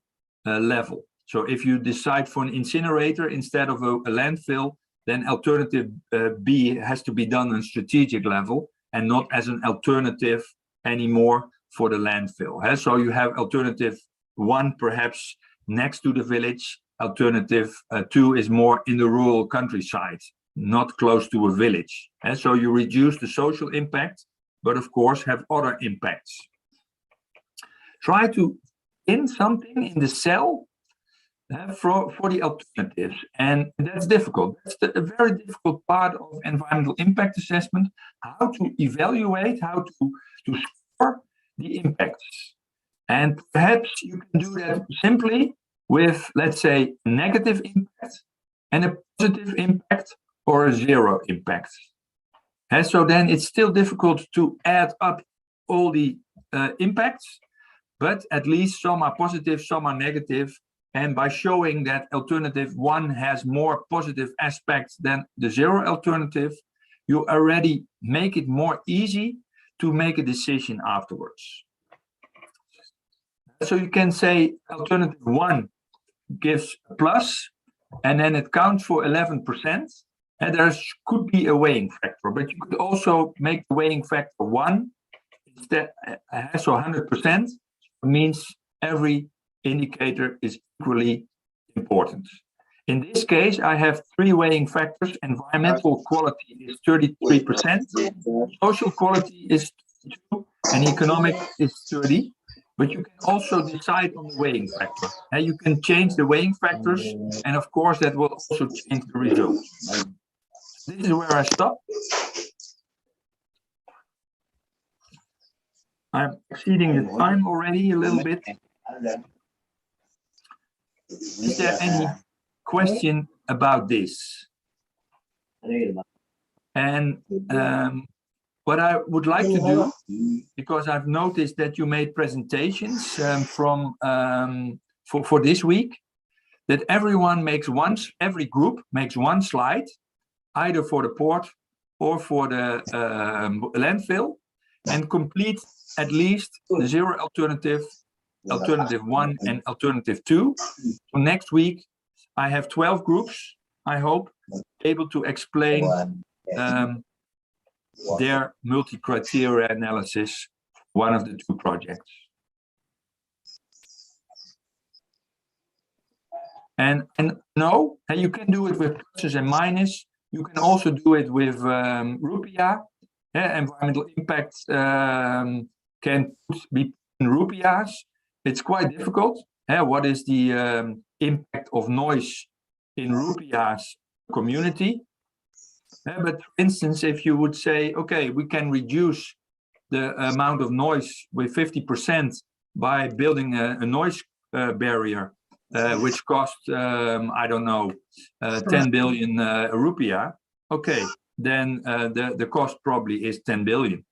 level. So if you decide for an incinerator instead of a landfill, then alternative B has to be done on strategic level and not as an alternative anymore for the landfill. So you have alternative 1 perhaps next to the village. Alternative 2 is more in the rural countryside, not close to a village. So you reduce the social impact, but of course have other impacts. Try to pin something in the cell for the alternatives, and that's difficult. That's a very difficult part of environmental impact assessment, how to evaluate, how to score the impacts. And perhaps you can do that simply with, let's say, a negative impact and a positive impact or a 0 impact. And so then it's still difficult to add up all the impacts, but at least some are positive, some are negative. And by showing that alternative 1 has more positive aspects than the 0 alternative, you already make it more easy to make a decision afterwards. So you can say alternative 1 gives a plus, and then it counts for 11%. And there could be a weighing factor, but you could also make the weighing factor 1 instead, so 100%. Means every indicator is equally important. In this case, I have 3 weighing factors. Environmental quality is 33%, social quality is 22%, and economic is 30%. but you can also decide on the weighing factor. And you can change the weighing factors, and of course that will also change the results. This is where I stop. I'm exceeding the time already a little bit. Is there any question about this? And what I would like to do, because I've noticed that you made presentations for this week, that every group makes one slide, either for the port or for the landfill, and complete at least the zero alternative, alternative 1 and alternative 2. So next week, I have 12 groups, I hope, able to explain their multi-criteria analysis, one of the 2 projects. And no, and you can do it with pluses and minus. You can also do it with rupiah. Environmental impact can be in rupiahs. It's quite difficult. What is the impact of noise in rupiahs community? But for instance, if you would say, okay, we can reduce the amount of noise with 50% by building a noise barrier, which costs, I don't know, 10 billion rupiah. Okay, then the cost probably is 10 billion.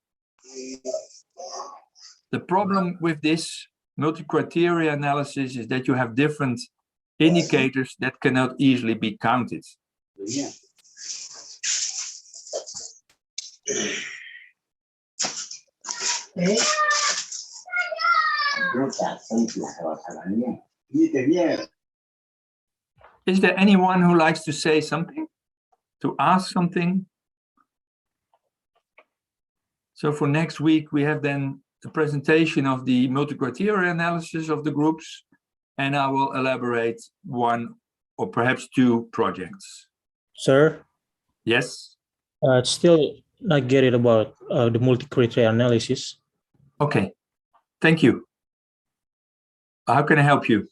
The problem with this multi-criteria analysis is that you have different indicators that cannot easily be counted. Yeah. Is there anyone who likes to say something, to ask something? So for next week, we have then the presentation of the multi-criteria analysis of the groups, and I will elaborate 1 or perhaps 2 projects. Sir? Yes? Still not get it about the multi-criteria analysis. Okay, thank you. How can I help you?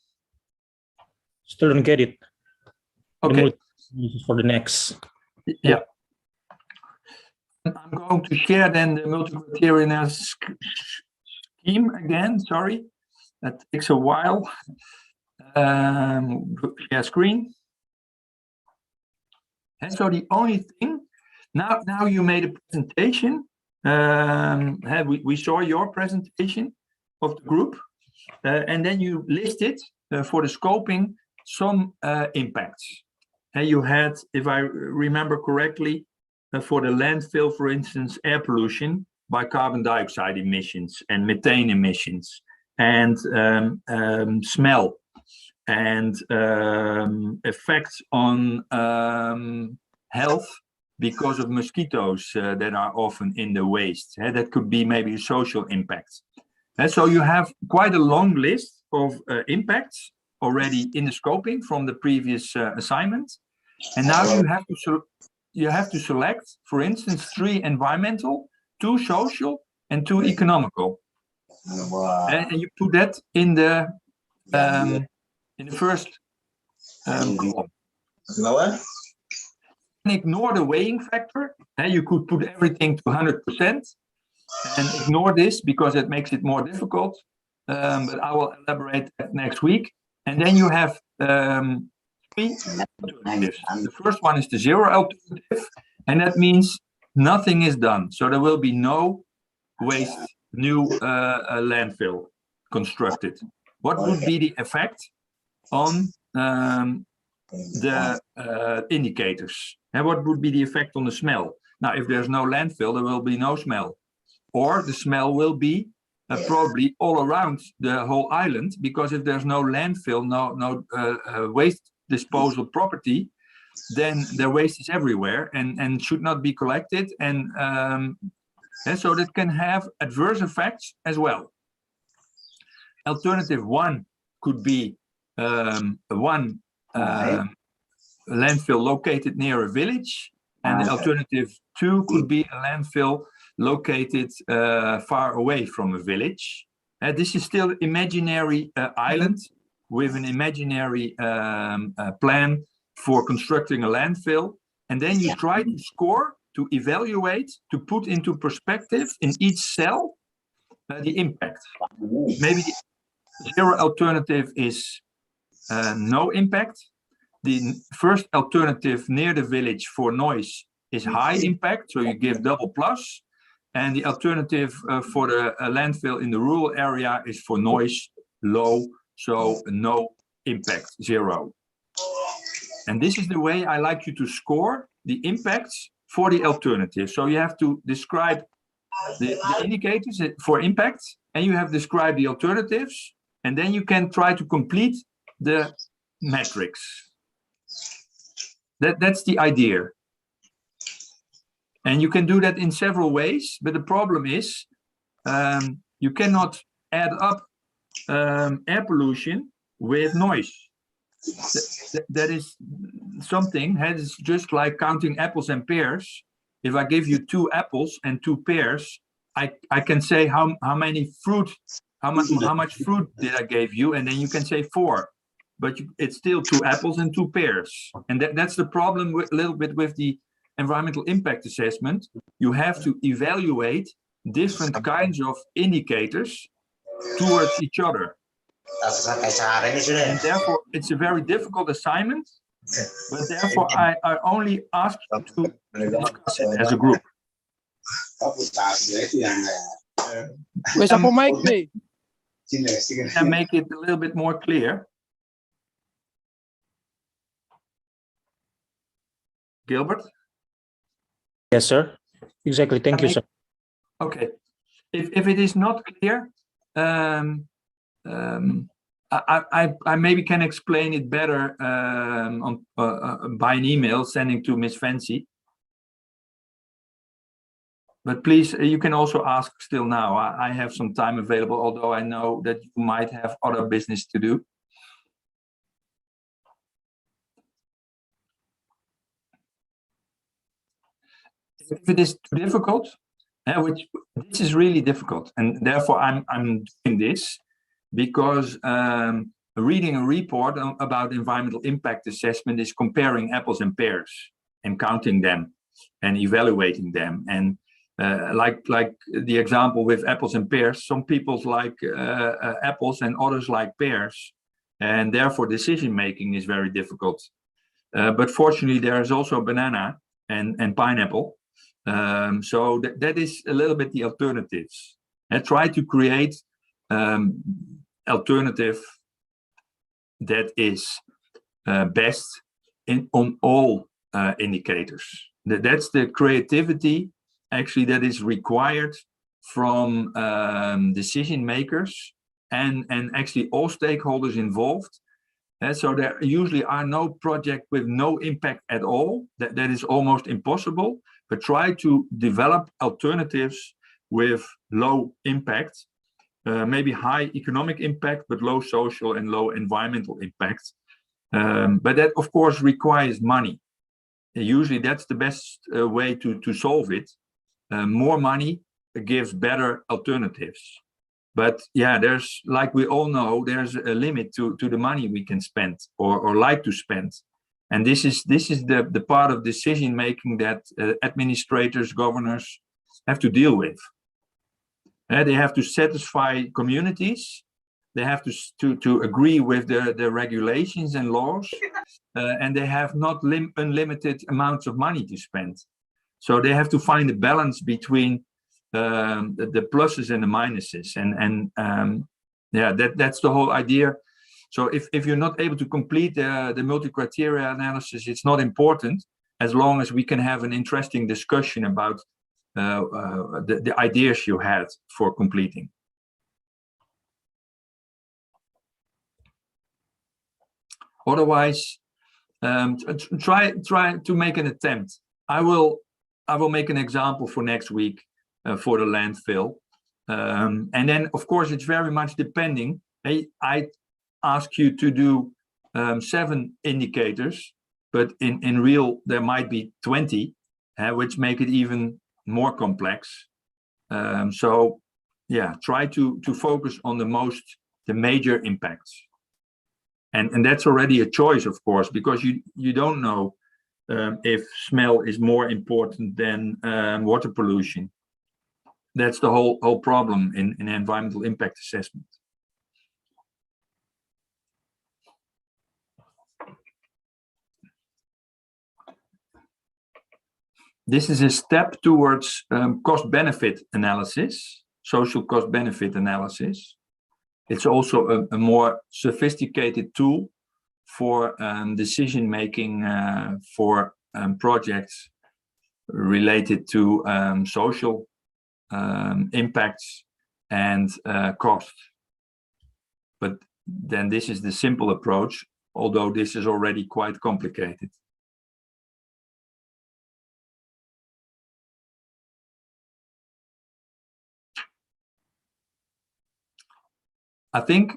Still don't get it. Okay. For the next. Yeah. I'm going to share then the multi-criteria analysis scheme again. Sorry, that takes a while. Share screen. And so the only thing, now you made a presentation. We saw your presentation of the group, and then you listed for the scoping some impacts. And you had, if I remember correctly, for the landfill, for instance, air pollution by carbon dioxide emissions and methane emissions and smell and effects on health because of mosquitoes that are often in the waste. That could be maybe a social impact. And so you have quite a long list of impacts already in the scoping from the previous assignment. And now you have to select, for instance, 3 environmental, 2 social, and 2 economical. And you put that in the first column. Ignore the weighing factor. You could put everything to 100% and ignore this because it makes it more difficult. But I will elaborate that next week. And then you have 3 alternatives. The first one is the zero alternative, and that means nothing is done. So there will be no waste, new landfill constructed. What would be the effect on the indicators? And what would be the effect on the smell? Now, if there's no landfill, there will be no smell. Or the smell will be probably all around the whole island, because if there's no landfill, no waste disposal property, then the waste is everywhere and should not be collected. And so that can have adverse effects as well. Alternative 1 could be one landfill located near a village, and the alternative 2 could be a landfill located far away from a village. This is still imaginary island with an imaginary plan for constructing a landfill. And then you try to score, to evaluate, to put into perspective in each cell the impact. Maybe the zero alternative is no impact. The first alternative near the village for noise is high impact, so you give double plus. And the alternative for the landfill in the rural area is for noise low, so no impact, 0. And this is the way I like you to score the impacts for the alternative. So you have to describe the indicators for impact, and you have described the alternatives, and then you can try to complete the metrics. That's the idea. And you can do that in several ways, but the problem is you cannot add up air pollution with noise. That is something, it's just like counting apples and pears. If I give you 2 apples and 2 pears, I can say how much fruit did I give you, and then you can say 4. But it's still 2 apples and 2 pears. And that's the problem a little bit with the environmental impact assessment. You have to evaluate different kinds of indicators towards each other. And therefore, it's a very difficult assignment, but therefore I only ask you to discuss it as a group. And make it a little bit more clear. Gilbert? Yes, sir. Exactly. Thank you, sir. Okay. If it is not clear, I maybe can explain it better by an email sending to Miss Fancy. But please, you can also ask still now. I have some time available, although I know that you might have other business to do. If it is too difficult, which this is really difficult, and therefore I'm doing this because reading a report about environmental impact assessment is comparing apples and pears and counting them and evaluating them. And like the example with apples and pears, some people like apples and others like pears, and therefore decision making is very difficult. But fortunately, there is also banana and pineapple. So that is a little bit the alternatives. And try to create alternative that is best on all indicators. That's the creativity actually that is required from decision makers and actually all stakeholders involved. So there usually are no project with no impact at all. That is almost impossible. But try to develop alternatives with low impact, maybe high economic impact, but low social and low environmental impact. But that, of course, requires money. Usually, that's the best way to solve it. More money gives better alternatives. But yeah, there's, like we all know, there's a limit to the money we can spend or like to spend. And this is the part of decision making that administrators, governors have to deal with. They have to satisfy communities. They have to agree with the regulations and laws, and they have not unlimited amounts of money to spend. So they have to find a balance between the pluses and the minuses. And yeah, that's the whole idea. So if you're not able to complete the multi-criteria analysis, it's not important, as long as we can have an interesting discussion about the ideas you had for completing. Otherwise, try to make an attempt. I will make an example for next week for the landfill. And then, of course, it's very much depending. I ask you to do 7 indicators, but in real there might be 20, which make it even more complex. So try to focus on the major impacts. And that's already a choice, of course, because you don't know if smell is more important than water pollution. That's the whole problem in environmental impact assessment. This is a step towards cost-benefit analysis, social cost-benefit analysis. It's also a more sophisticated tool for decision-making for projects related to social impacts and cost. But then this is the simple approach, although this is already quite complicated. I think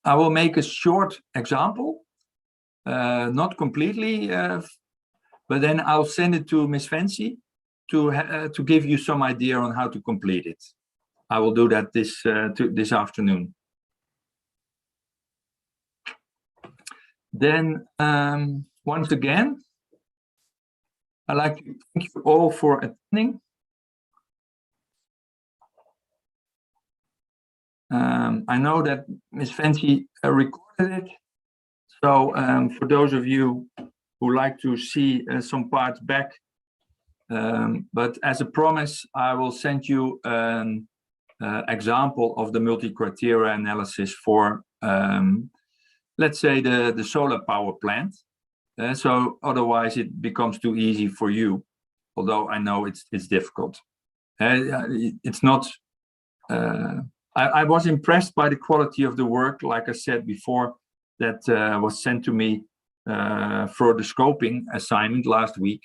I will make a short example, not completely, but then I'll send it to Ms. Fancy to give you some idea on how to complete it. I will do that this afternoon. Then once again, I'd like to thank you all for attending. I know that Ms. Fancy recorded it. So for those of you who like to see some parts back, but as a promise, I will send you an example of the multi-criteria analysis for, let's say, the solar power plant. So otherwise it becomes too easy for you, although I know it's difficult. It's not, I was impressed by the quality of the work, like I said before, that was sent to me for the scoping assignment last week.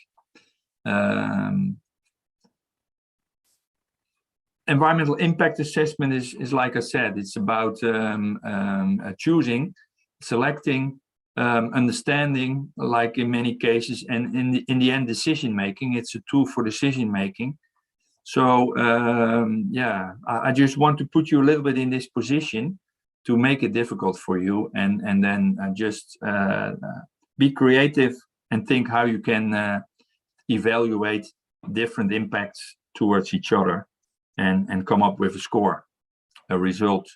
Environmental impact assessment is like I said, it's about choosing, selecting, understanding, like in many cases, and in the end, decision making. It's a tool for decision making. So yeah, I just want to put you a little bit in this position to make it difficult for you, and then just be creative and think how you can evaluate different impacts towards each other and come up with a score, a result,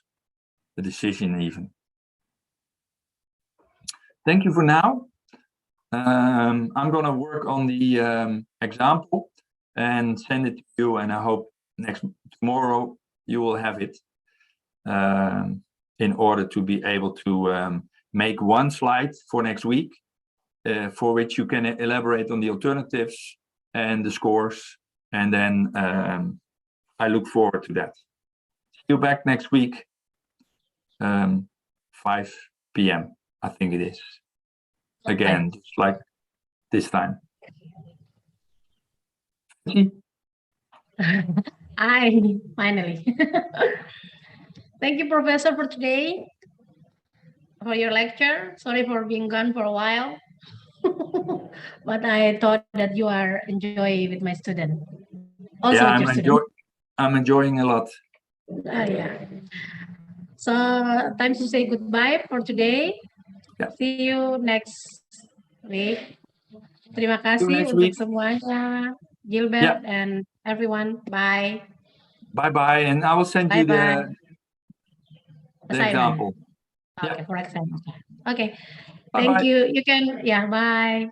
a decision even. Thank you for now. I'm going to work on the example and send it to you, and I hope tomorrow you will have it in order to be able to make one slide for next week for which you can elaborate on the alternatives and the scores, and then I look forward to that. See you back next week, 5 p.m. I think it is. Again, just like this time. Finally. Thank you, Professor, for today, for your lecture. Sorry for being gone for a while, but I thought that you are enjoying with my student. Also, yeah, I'm enjoying a lot. Yeah. So, time to say goodbye for today. Yeah. See you next week. Terima kasih untuk semuanya, Gilbert and everyone. Bye. Bye-bye, and I will send you the example. Okay, for example. Okay. Bye-bye. Thank you. You can, bye.